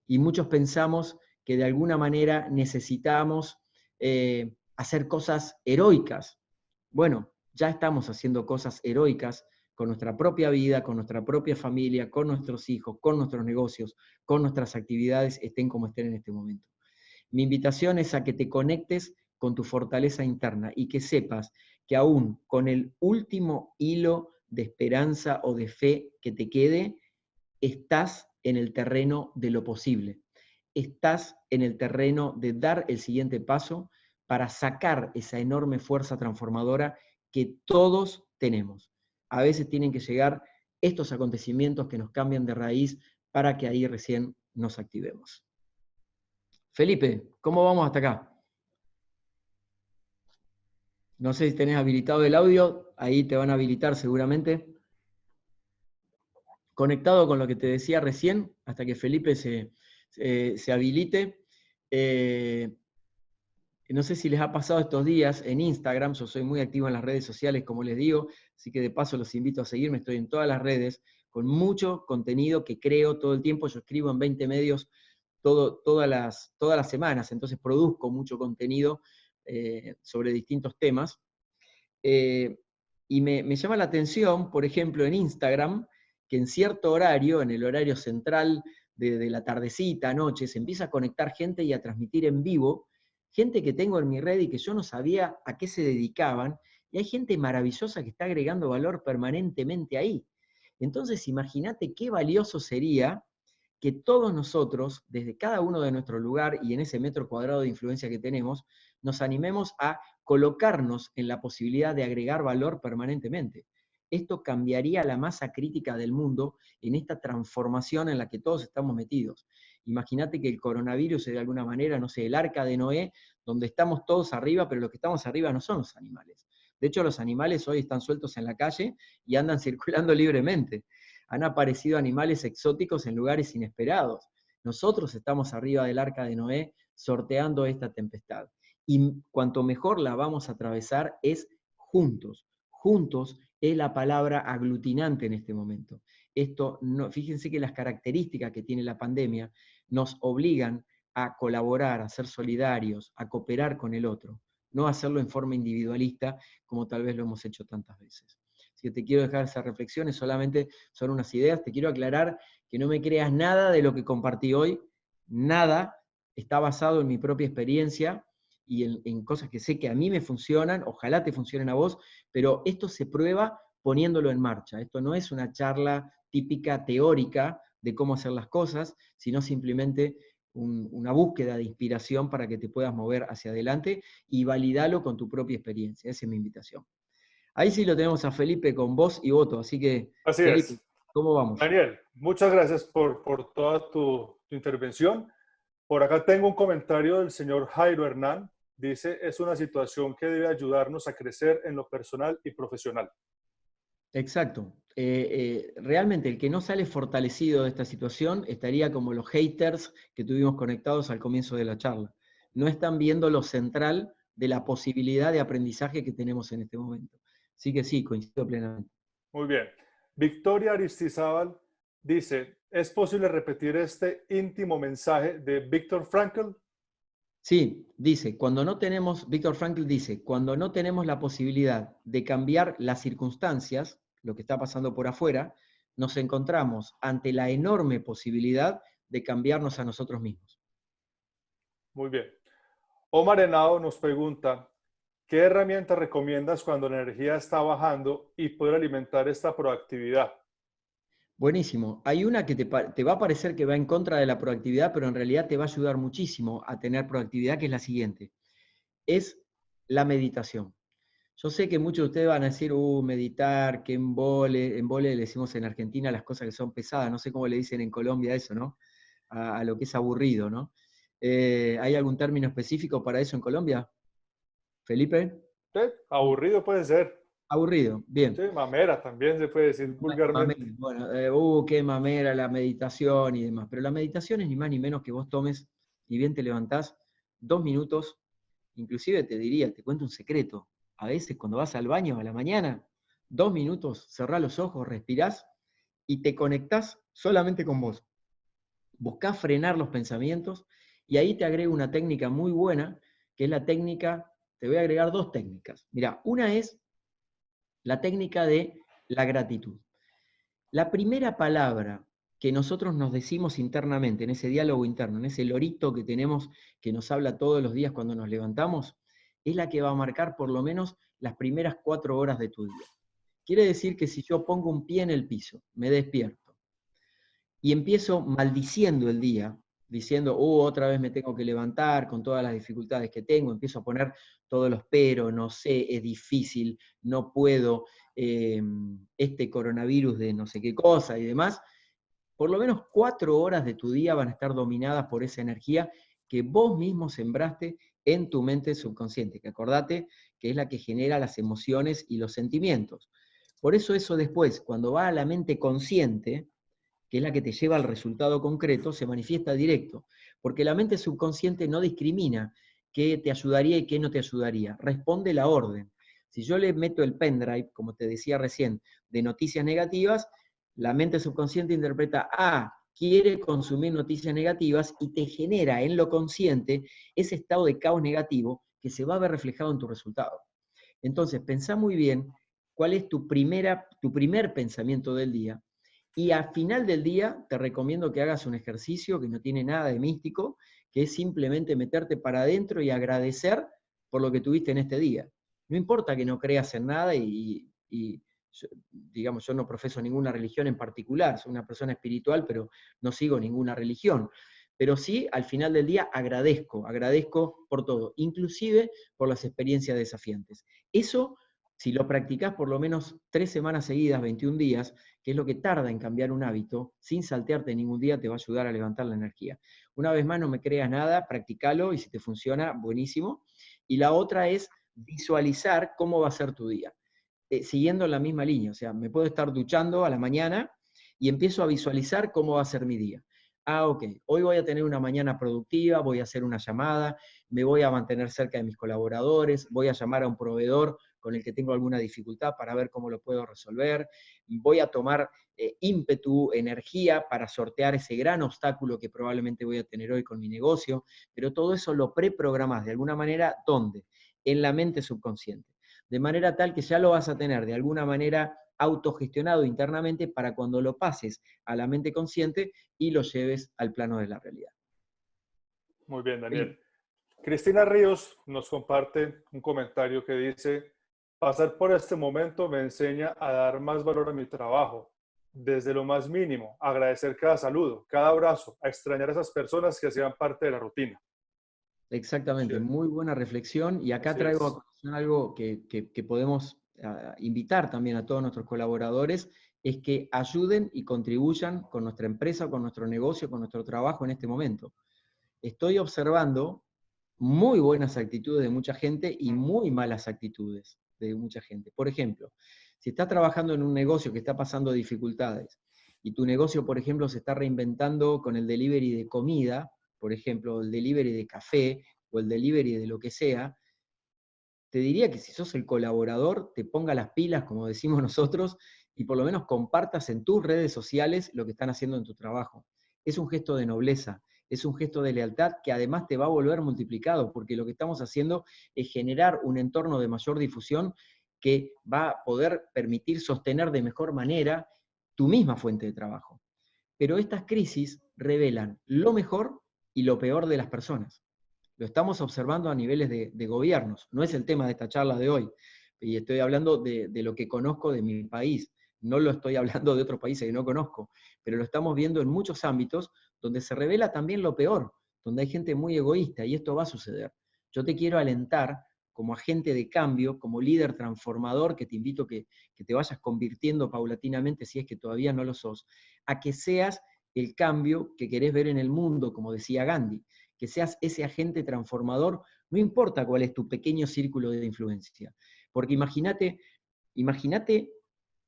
Y muchos pensamos que de alguna manera necesitamos hacer cosas heroicas. Bueno, ya estamos haciendo cosas heroicas con nuestra propia vida, con nuestra propia familia, con nuestros hijos, con nuestros negocios, con nuestras actividades, estén como estén en este momento. Mi invitación es a que te conectes con tu fortaleza interna y que sepas que aún con el último hilo de esperanza o de fe que te quede, estás en el terreno de lo posible. Estás en el terreno de dar el siguiente paso para sacar esa enorme fuerza transformadora que todos tenemos. A veces tienen que llegar estos acontecimientos que nos cambian de raíz para que ahí recién nos activemos. Felipe, ¿cómo vamos hasta acá? No sé si tenés habilitado el audio, ahí te van a habilitar seguramente. Conectado con lo que te decía recién, hasta que Felipe se habilite. No sé si les ha pasado estos días en Instagram, yo soy muy activo en las redes sociales, como les digo, así que de paso los invito a seguirme, estoy en todas las redes, con mucho contenido que creo todo el tiempo, yo escribo en 20 medios todas las semanas, entonces produzco mucho contenido sobre distintos temas. Y me llama la atención, por ejemplo, en Instagram, que en cierto horario, en el horario central de la tardecita, noche, se empieza a conectar gente y a transmitir en vivo, gente que tengo en mi red y que yo no sabía a qué se dedicaban, y hay gente maravillosa que está agregando valor permanentemente ahí. Entonces, imagínate qué valioso sería que todos nosotros, desde cada uno de nuestro lugar y en ese metro cuadrado de influencia que tenemos, nos animemos a colocarnos en la posibilidad de agregar valor permanentemente. Esto cambiaría la masa crítica del mundo en esta transformación en la que todos estamos metidos. Imagínate que el coronavirus es de alguna manera, no sé, el arca de Noé, donde estamos todos arriba, pero los que estamos arriba no son los animales. De hecho, los animales hoy están sueltos en la calle y andan circulando libremente. Han aparecido animales exóticos en lugares inesperados. Nosotros estamos arriba del arca de Noé sorteando esta tempestad. Y cuanto mejor la vamos a atravesar es juntos. Juntos es la palabra aglutinante en este momento. Esto no, fíjense que las características que tiene la pandemia nos obligan a colaborar, a ser solidarios, a cooperar con el otro, no hacerlo en forma individualista como tal vez lo hemos hecho tantas veces. Así que te quiero dejar esas reflexiones, solamente son unas ideas. Te quiero aclarar que no me creas nada de lo que compartí hoy, nada, está basado en mi propia experiencia y en cosas que sé que a mí me funcionan, ojalá te funcionen a vos, pero esto se prueba poniéndolo en marcha. Esto no es una charla típica teórica de cómo hacer las cosas, sino simplemente una búsqueda de inspiración para que te puedas mover hacia adelante y validalo con tu propia experiencia. Esa es mi invitación. Ahí sí lo tenemos a Felipe con voz y voto, así que, Así Felipe, es. ¿cómo vamos? Daniel, muchas gracias por toda tu intervención. Por acá tengo un comentario del señor Jairo Hernán. Dice, es una situación que debe ayudarnos a crecer en lo personal y profesional. Exacto. Realmente el que no sale fortalecido de esta situación estaría como los haters que tuvimos conectados al comienzo de la charla. No están viendo lo central de la posibilidad de aprendizaje que tenemos en este momento. Así que sí, coincido plenamente. Muy bien. Victoria Aristizábal dice, ¿es posible repetir este íntimo mensaje de Viktor Frankl? Sí, dice, Víctor Frankl dice, cuando no tenemos la posibilidad de cambiar las circunstancias, lo que está pasando por afuera, nos encontramos ante la enorme posibilidad de cambiarnos a nosotros mismos. Muy bien. Omar Henao nos pregunta, ¿qué herramientas recomiendas cuando la energía está bajando y poder alimentar esta proactividad? Buenísimo. Hay una que te va a parecer que va en contra de la proactividad, pero en realidad te va a ayudar muchísimo a tener proactividad, que es la siguiente. Es la meditación. Yo sé que muchos de ustedes van a decir, meditar, que embole le decimos en Argentina las cosas que son pesadas, no sé cómo le dicen en Colombia eso, ¿no? A lo que es aburrido, ¿no? ¿Hay algún término específico para eso en Colombia? ¿Felipe? ¿Sí? Aburrido puede ser. Aburrido, bien. Sí, mamera también se puede decir Mamera, vulgarmente. bueno, qué mamera la meditación y demás. Pero la meditación es ni más ni menos que vos tomes, y bien te levantás, 2 minutos, inclusive te diría, te cuento un secreto. A veces cuando vas al baño a la mañana, 2 minutos, cerrás los ojos, respirás y te conectás solamente con vos. Buscás frenar los pensamientos y ahí te agrego una técnica muy buena, que es la técnica, te voy a agregar dos técnicas. Mira, una es la técnica de la gratitud. La primera palabra que nosotros nos decimos internamente, en ese diálogo interno, en ese lorito que tenemos que nos habla todos los días cuando nos levantamos, es la que va a marcar por lo menos las primeras 4 horas de tu día. Quiere decir que si yo pongo un pie en el piso, me despierto y empiezo maldiciendo el día, diciendo, otra vez me tengo que levantar con todas las dificultades que tengo, empiezo a poner todos los pero, no sé, es difícil, no puedo, este coronavirus de no sé qué cosa y demás, por lo menos 4 horas de tu día van a estar dominadas por esa energía que vos mismo sembraste en tu mente subconsciente, que acordate que es la que genera las emociones y los sentimientos. Por eso después, cuando va a la mente consciente, que es la que te lleva al resultado concreto, se manifiesta directo, porque la mente subconsciente no discrimina qué te ayudaría y qué no te ayudaría, responde la orden. Si yo le meto el pendrive, como te decía recién, de noticias negativas, la mente subconsciente interpreta, quiere consumir noticias negativas y te genera en lo consciente ese estado de caos negativo que se va a ver reflejado en tu resultado. Entonces, pensá muy bien cuál es tu primer pensamiento del día y al final del día te recomiendo que hagas un ejercicio que no tiene nada de místico, que es simplemente meterte para adentro y agradecer por lo que tuviste en este día. No importa que no creas en nada y digamos, yo no profeso ninguna religión en particular, soy una persona espiritual, pero no sigo ninguna religión. Pero sí, al final del día agradezco por todo, inclusive por las experiencias desafiantes. Eso, si lo practicás por lo menos 3 semanas seguidas, 21 días, que es lo que tarda en cambiar un hábito, sin saltearte ningún día te va a ayudar a levantar la energía. Una vez más, no me creas nada, practicalo y si te funciona, buenísimo. Y la otra es visualizar cómo va a ser tu día, siguiendo la misma línea. O sea, me puedo estar duchando a la mañana y empiezo a visualizar cómo va a ser mi día. Ok, hoy voy a tener una mañana productiva, voy a hacer una llamada, me voy a mantener cerca de mis colaboradores, voy a llamar a un proveedor con el que tengo alguna dificultad para ver cómo lo puedo resolver, voy a tomar ímpetu, energía para sortear ese gran obstáculo que probablemente voy a tener hoy con mi negocio, pero todo eso lo preprogramas de alguna manera, ¿dónde? En la mente subconsciente. De manera tal que ya lo vas a tener de alguna manera autogestionado internamente para cuando lo pases a la mente consciente y lo lleves al plano de la realidad. Muy bien, Daniel. Cristina Ríos nos comparte un comentario que dice, pasar por este momento me enseña a dar más valor a mi trabajo, desde lo más mínimo, agradecer cada saludo, cada abrazo, a extrañar a esas personas que hacían parte de la rutina. Exactamente, Sí, muy buena reflexión y acá así traigo a es. colación algo que podemos invitar también a todos nuestros colaboradores, es que ayuden y contribuyan con nuestra empresa, con nuestro negocio, con nuestro trabajo en este momento. Estoy observando muy buenas actitudes de mucha gente y muy malas actitudes de mucha gente. Por ejemplo, si estás trabajando en un negocio que está pasando dificultades y tu negocio, por ejemplo, se está reinventando con el delivery de comida, por ejemplo, el delivery de café o el delivery de lo que sea, te diría que si sos el colaborador, te ponga las pilas, como decimos nosotros, y por lo menos compartas en tus redes sociales lo que están haciendo en tu trabajo. Es un gesto de nobleza, es un gesto de lealtad que además te va a volver multiplicado, porque lo que estamos haciendo es generar un entorno de mayor difusión que va a poder permitir sostener de mejor manera tu misma fuente de trabajo. Pero estas crisis revelan lo mejor y lo peor de las personas. Lo estamos observando a niveles de gobiernos. No es el tema de esta charla de hoy. Y estoy hablando de lo que conozco de mi país. No lo estoy hablando de otros países que no conozco. Pero lo estamos viendo en muchos ámbitos donde se revela también lo peor, donde hay gente muy egoísta y esto va a suceder. Yo te quiero alentar como agente de cambio, como líder transformador, que te invito que te vayas convirtiendo paulatinamente, si es que todavía no lo sos, a que seas el cambio que querés ver en el mundo, como decía Gandhi, que seas ese agente transformador, no importa cuál es tu pequeño círculo de influencia. Porque imagínate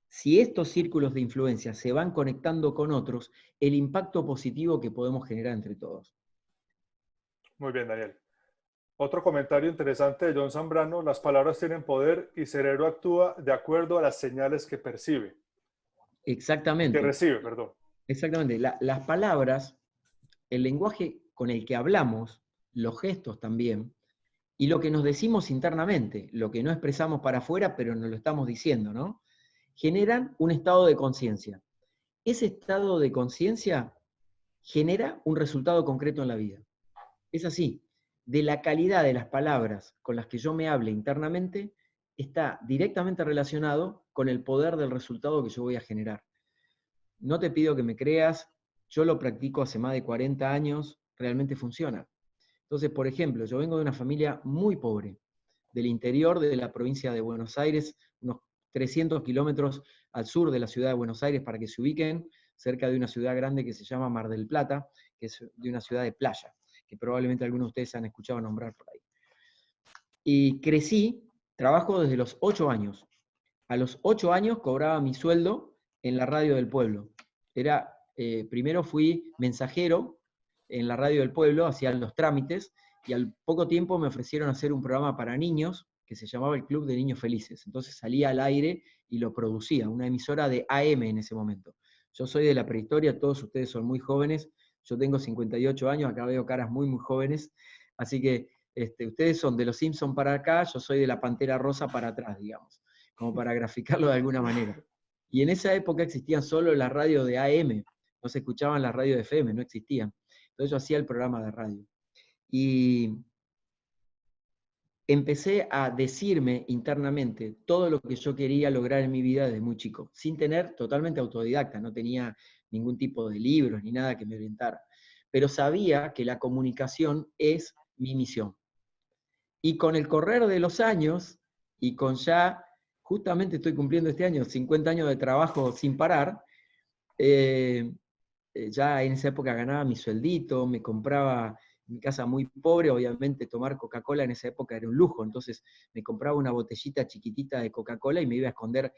si estos círculos de influencia se van conectando con otros, el impacto positivo que podemos generar entre todos. Muy bien, Daniel. Otro comentario interesante de John Zambrano, las palabras tienen poder y cerebro actúa de acuerdo a las señales que percibe. que Exactamente, recibe, perdón. exactamente. Las palabras, el lenguaje con el que hablamos, los gestos también, y lo que nos decimos internamente, lo que no expresamos para afuera, pero nos lo estamos diciendo, ¿no? Generan un estado de conciencia. Ese estado de conciencia genera un resultado concreto en la vida. Es así. De la calidad de las palabras con las que yo me hable internamente está directamente relacionado con el poder del resultado que yo voy a generar. No te pido que me creas, yo lo practico hace más de 40 años, realmente funciona. Entonces, por ejemplo, yo vengo de una familia muy pobre, del interior de la provincia de Buenos Aires, unos 300 kilómetros al sur de la ciudad de Buenos Aires, para que se ubiquen, cerca de una ciudad grande que se llama Mar del Plata, que es de una ciudad de playa, que probablemente algunos de ustedes han escuchado nombrar por ahí. Y crecí, trabajo desde los 8 años. A los 8 años cobraba mi sueldo en la radio del pueblo. Primero fui mensajero en la radio del pueblo, hacía los trámites, y al poco tiempo me ofrecieron hacer un programa para niños que se llamaba el Club de Niños Felices. Entonces salía al aire y lo producía, una emisora de AM en ese momento. Yo soy de la prehistoria, todos ustedes son muy jóvenes, yo tengo 58 años, acá veo caras muy, muy jóvenes, así que ustedes son de los Simpson para acá, yo soy de la Pantera Rosa para atrás, digamos, como para graficarlo de alguna manera. Y en esa época existían solo las radios de AM, no se escuchaban las radios de FM, no existían. Entonces yo hacía el programa de radio. Y empecé a decirme internamente todo lo que yo quería lograr en mi vida desde muy chico, sin tener totalmente autodidacta, no tenía ningún tipo de libros ni nada que me orientara. Pero sabía que la comunicación es mi misión. Y con el correr de los años, y con ya, justamente estoy cumpliendo este año 50 años de trabajo sin parar, ya en esa época ganaba mi sueldito, me compraba en mi casa muy pobre, obviamente tomar Coca-Cola en esa época era un lujo, entonces me compraba una botellita chiquitita de Coca-Cola y me iba a esconder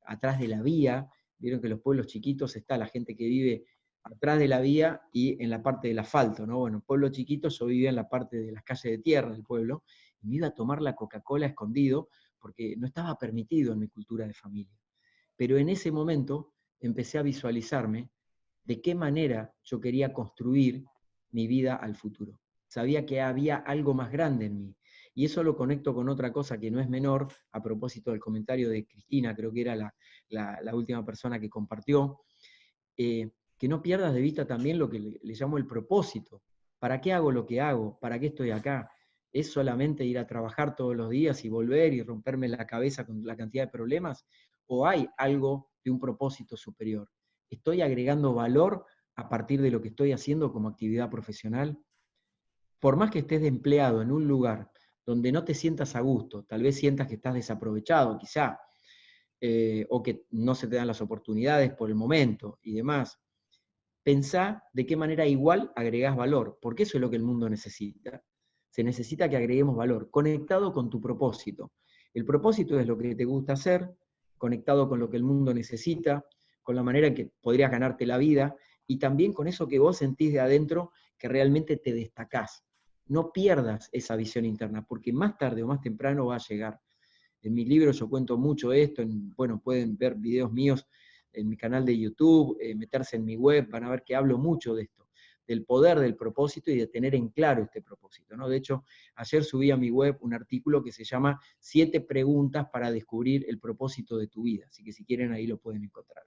atrás de la vía. Vieron que en los pueblos chiquitos está la gente que vive atrás de la vía y en la parte del asfalto, ¿no? Bueno, en pueblos chiquitos yo vivía en la parte de las calles de tierra del pueblo, y me iba a tomar la Coca-Cola escondido porque no estaba permitido en mi cultura de familia. Pero en ese momento empecé a visualizarme de qué manera yo quería construir mi vida al futuro. Sabía que había algo más grande en mí. Y eso lo conecto con otra cosa que no es menor, a propósito del comentario de Cristina, creo que era la última persona que compartió, que no pierdas de vista también lo que le llamo el propósito. ¿Para qué hago lo que hago? ¿Para qué estoy acá? ¿Es solamente ir a trabajar todos los días y volver y romperme la cabeza con la cantidad de problemas? ¿O hay algo de un propósito superior? ¿Estoy agregando valor a partir de lo que estoy haciendo como actividad profesional? Por más que estés de empleado en un lugar donde no te sientas a gusto, tal vez sientas que estás desaprovechado, quizá, o que no se te dan las oportunidades por el momento y demás, pensá de qué manera igual agregás valor, porque eso es lo que el mundo necesita. Se necesita que agreguemos valor, conectado con tu propósito. El propósito es lo que te gusta hacer, conectado con lo que el mundo necesita, con la manera en que podrías ganarte la vida, y también con eso que vos sentís de adentro que realmente te destacás. No pierdas esa visión interna, porque más tarde o más temprano va a llegar. En mis libros yo cuento mucho esto, bueno, pueden ver videos míos en mi canal de YouTube, meterse en mi web, van a ver que hablo mucho de esto, del poder del propósito y de tener en claro este propósito, ¿no? De hecho, ayer subí a mi web un artículo que se llama 7 preguntas para descubrir el propósito de tu vida, así que si quieren ahí lo pueden encontrar.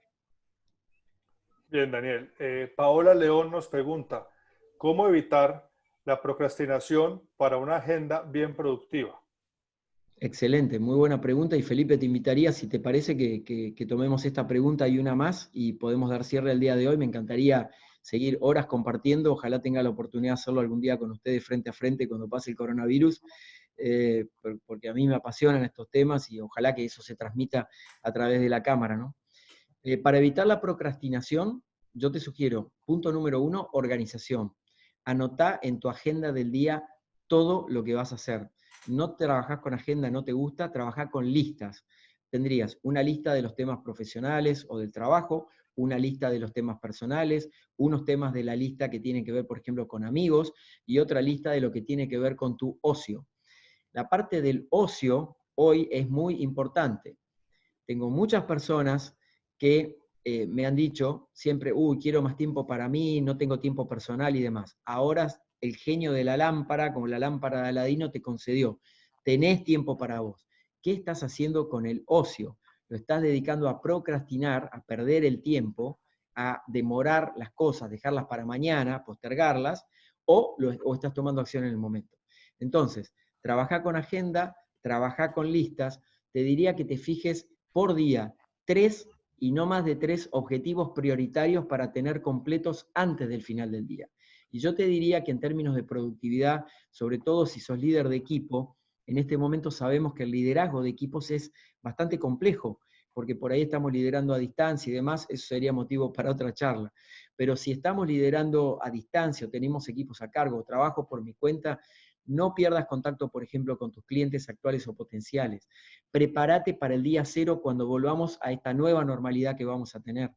Bien, Daniel. Paola León nos pregunta, ¿cómo evitar la procrastinación para una agenda bien productiva? Excelente, muy buena pregunta, y Felipe, te invitaría, si te parece, que tomemos esta pregunta y una más y podemos dar cierre al día de hoy. Me encantaría seguir horas compartiendo, ojalá tenga la oportunidad de hacerlo algún día con ustedes frente a frente cuando pase el coronavirus, porque a mí me apasionan estos temas y ojalá que eso se transmita a través de la cámara, ¿no? Para evitar la procrastinación, yo te sugiero, punto número 1, organización. Anotá en tu agenda del día todo lo que vas a hacer. No trabajás con agenda, no te gusta, trabajá con listas. Tendrías una lista de los temas profesionales o del trabajo, una lista de los temas personales, unos temas de la lista que tienen que ver, por ejemplo, con amigos, y otra lista de lo que tiene que ver con tu ocio. La parte del ocio hoy es muy importante. Tengo muchas personas que me han dicho siempre, uy, quiero más tiempo para mí, no tengo tiempo personal y demás. Ahora el genio de la lámpara, como la lámpara de Aladino, te concedió. Tenés tiempo para vos. ¿Qué estás haciendo con el ocio? ¿Lo estás dedicando a procrastinar, a perder el tiempo, a demorar las cosas, dejarlas para mañana, postergarlas, o estás tomando acción en el momento? Entonces, trabaja con agenda, trabaja con listas. Te diría que te fijes por día 3 y no más de 3 objetivos prioritarios para tener completos antes del final del día. Y yo te diría que en términos de productividad, sobre todo si sos líder de equipo, en este momento sabemos que el liderazgo de equipos es bastante complejo, porque por ahí estamos liderando a distancia y demás, eso sería motivo para otra charla. Pero si estamos liderando a distancia o tenemos equipos a cargo, trabajo por mi cuenta, no pierdas contacto, por ejemplo, con tus clientes actuales o potenciales. Prepárate para el día cero cuando volvamos a esta nueva normalidad que vamos a tener.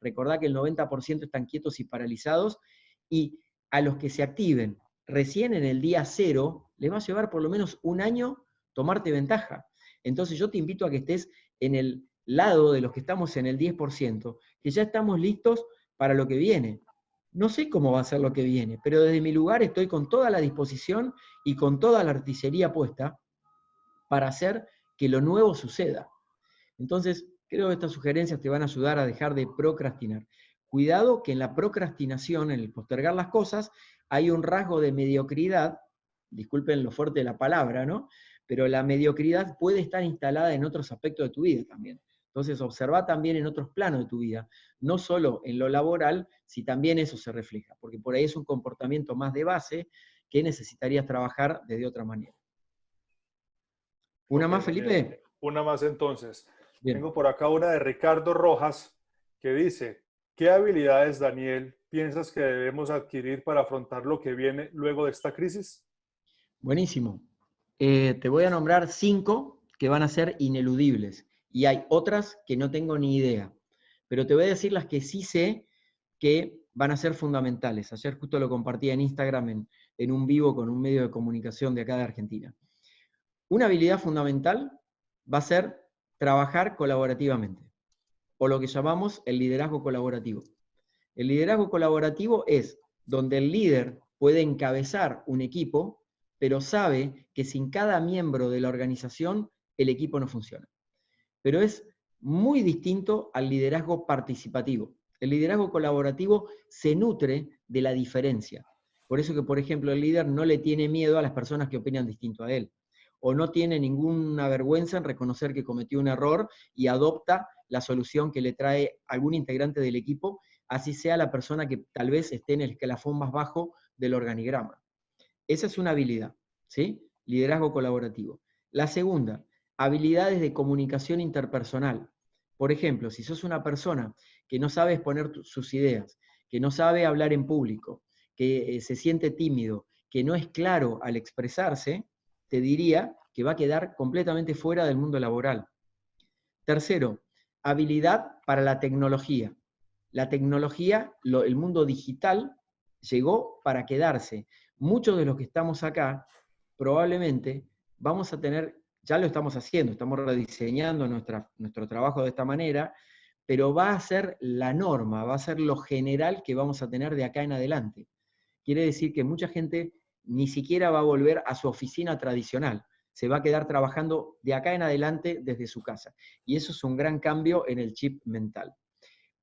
Recordá que el 90% están quietos y paralizados, y a los que se activen recién en el día cero, les va a llevar por lo menos un año tomarte ventaja. Entonces yo te invito a que estés en el lado de los que estamos en el 10%, que ya estamos listos para lo que viene. No sé cómo va a ser lo que viene, pero desde mi lugar estoy con toda la disposición y con toda la artillería puesta para hacer que lo nuevo suceda. Entonces, creo que estas sugerencias te van a ayudar a dejar de procrastinar. Cuidado que en la procrastinación, en el postergar las cosas, hay un rasgo de mediocridad, disculpen lo fuerte de la palabra, ¿no? Pero la mediocridad puede estar instalada en otros aspectos de tu vida también. Entonces, observa también en otros planos de tu vida, no solo en lo laboral, si también eso se refleja, porque por ahí es un comportamiento más de base que necesitarías trabajar desde otra manera. ¿Una Ok, más, Daniel. Felipe? Una más entonces. Bien. Tengo por acá una de Ricardo Rojas que dice, ¿qué habilidades, Daniel, piensas que debemos adquirir para afrontar lo que viene luego de esta crisis? Buenísimo. Te voy a nombrar 5 que van a ser ineludibles, y hay otras que no tengo ni idea, pero te voy a decir las que sí sé que van a ser fundamentales. Ayer justo lo compartí en Instagram en un vivo con un medio de comunicación de acá de Argentina. Una habilidad fundamental va a ser trabajar colaborativamente, o lo que llamamos el liderazgo colaborativo. El liderazgo colaborativo es donde el líder puede encabezar un equipo, pero sabe que sin cada miembro de la organización el equipo no funciona. Pero es muy distinto al liderazgo participativo. El liderazgo colaborativo se nutre de la diferencia. Por eso que, por ejemplo, el líder no le tiene miedo a las personas que opinan distinto a él, o no tiene ninguna vergüenza en reconocer que cometió un error y adopta la solución que le trae algún integrante del equipo, así sea la persona que tal vez esté en el escalafón más bajo del organigrama. Esa es una habilidad, ¿sí? Liderazgo colaborativo. La segunda, habilidades de comunicación interpersonal. Por ejemplo, si sos una persona que no sabe exponer sus ideas, que no sabe hablar en público, que se siente tímido, que no es claro al expresarse, te diría que va a quedar completamente fuera del mundo laboral. Tercero, habilidad para la tecnología. La tecnología, el mundo digital, llegó para quedarse. Muchos de los que estamos acá, probablemente vamos a tener, ya lo estamos haciendo, estamos rediseñando nuestro trabajo de esta manera, pero va a ser la norma, va a ser lo general que vamos a tener de acá en adelante. Quiere decir que mucha gente ni siquiera va a volver a su oficina tradicional, se va a quedar trabajando de acá en adelante desde su casa. Y eso es un gran cambio en el chip mental.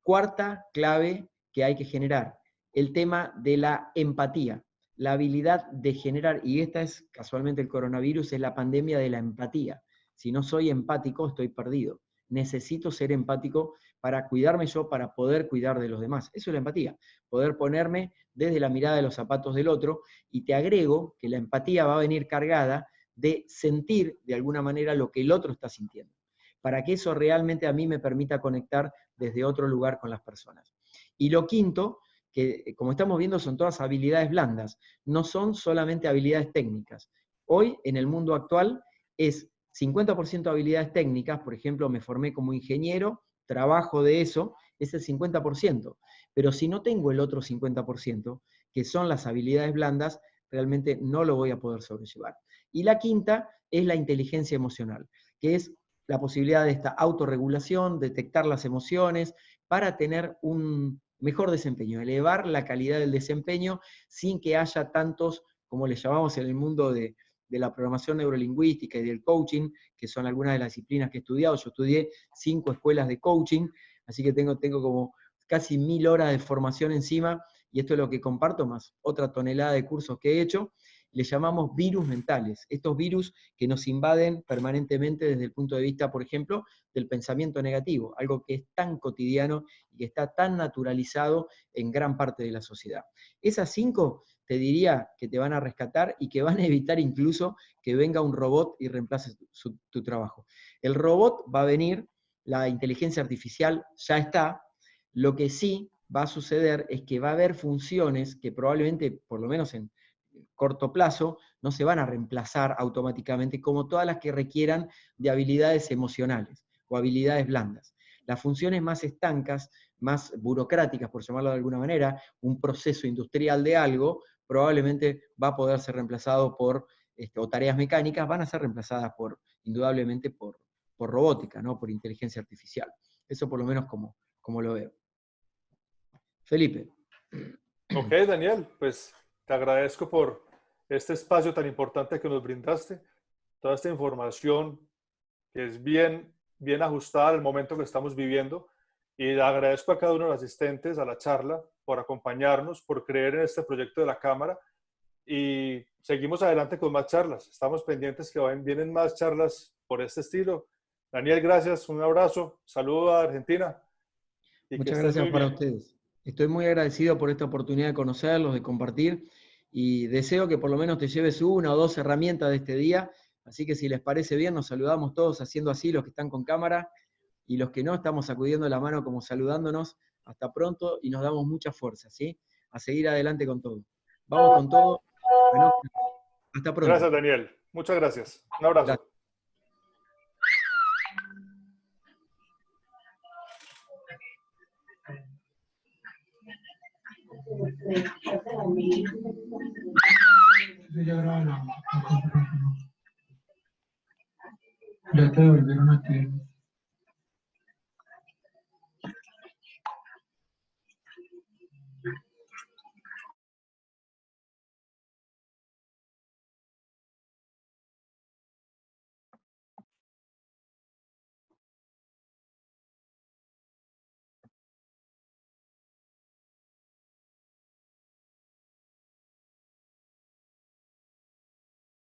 Cuarta clave que hay que generar, el tema de la empatía, la habilidad de generar, y esta es casualmente el coronavirus, es la pandemia de la empatía. Si no soy empático, estoy perdido. Necesito ser empático para cuidarme yo, para poder cuidar de los demás. Eso es la empatía, poder ponerme desde la mirada de los zapatos del otro, y te agrego que la empatía va a venir cargada de sentir de alguna manera lo que el otro está sintiendo, para que eso realmente a mí me permita conectar desde otro lugar con las personas. Y lo quinto, que como estamos viendo son todas habilidades blandas, no son solamente habilidades técnicas. Hoy en el mundo actual es 50% habilidades técnicas, por ejemplo, me formé como ingeniero, trabajo de eso, es el 50%, pero si no tengo el otro 50%, que son las habilidades blandas, realmente no lo voy a poder sobrellevar. Y la quinta es la inteligencia emocional, que es la posibilidad de esta autorregulación, detectar las emociones, para tener un mejor desempeño, elevar la calidad del desempeño sin que haya tantos, como le llamamos en el mundo de la programación neurolingüística y del coaching, que son algunas de las disciplinas que he estudiado. Yo estudié 5 escuelas de coaching, así que tengo como casi 1000 horas de formación encima, y esto es lo que comparto, más otra tonelada de cursos que he hecho. Le llamamos virus mentales, estos virus que nos invaden permanentemente desde el punto de vista, por ejemplo, del pensamiento negativo, algo que es tan cotidiano y que está tan naturalizado en gran parte de la sociedad. Esas 5 te diría que te van a rescatar y que van a evitar incluso que venga un robot y reemplace tu trabajo. El robot va a venir, la inteligencia artificial ya está, lo que sí va a suceder es que va a haber funciones que probablemente, por lo menos en corto plazo, no se van a reemplazar automáticamente, como todas las que requieran de habilidades emocionales o habilidades blandas. Las funciones más estancas, más burocráticas, por llamarlo de alguna manera, un proceso industrial de algo, probablemente va a poder ser reemplazado por, o tareas mecánicas, van a ser reemplazadas indudablemente por robótica, ¿no? Por inteligencia artificial. Eso por lo menos como lo veo. Felipe. Ok, Daniel, pues te agradezco por este espacio tan importante que nos brindaste, toda esta información que es bien ajustada al momento que estamos viviendo, y le agradezco a cada uno de los asistentes a la charla por acompañarnos, por creer en este proyecto de la Cámara, y seguimos adelante con más charlas. Estamos pendientes que vienen más charlas por este estilo. Daniel, gracias, un abrazo, saludo a Argentina y que Muchas estés gracias muy para bien. ustedes. Estoy muy agradecido por esta oportunidad de conocerlos, de compartir, y deseo que por lo menos te lleves 1 o 2 herramientas de este día. Así que si les parece bien, nos saludamos todos haciendo así, los que están con cámara, y los que no, estamos sacudiendo la mano como saludándonos. Hasta pronto y nos damos mucha fuerza, ¿sí? A seguir adelante con todo. Vamos con todo. Bueno, hasta pronto. Gracias, Daniel. Muchas gracias. Un abrazo. Gracias. Ya te volvieron a creer.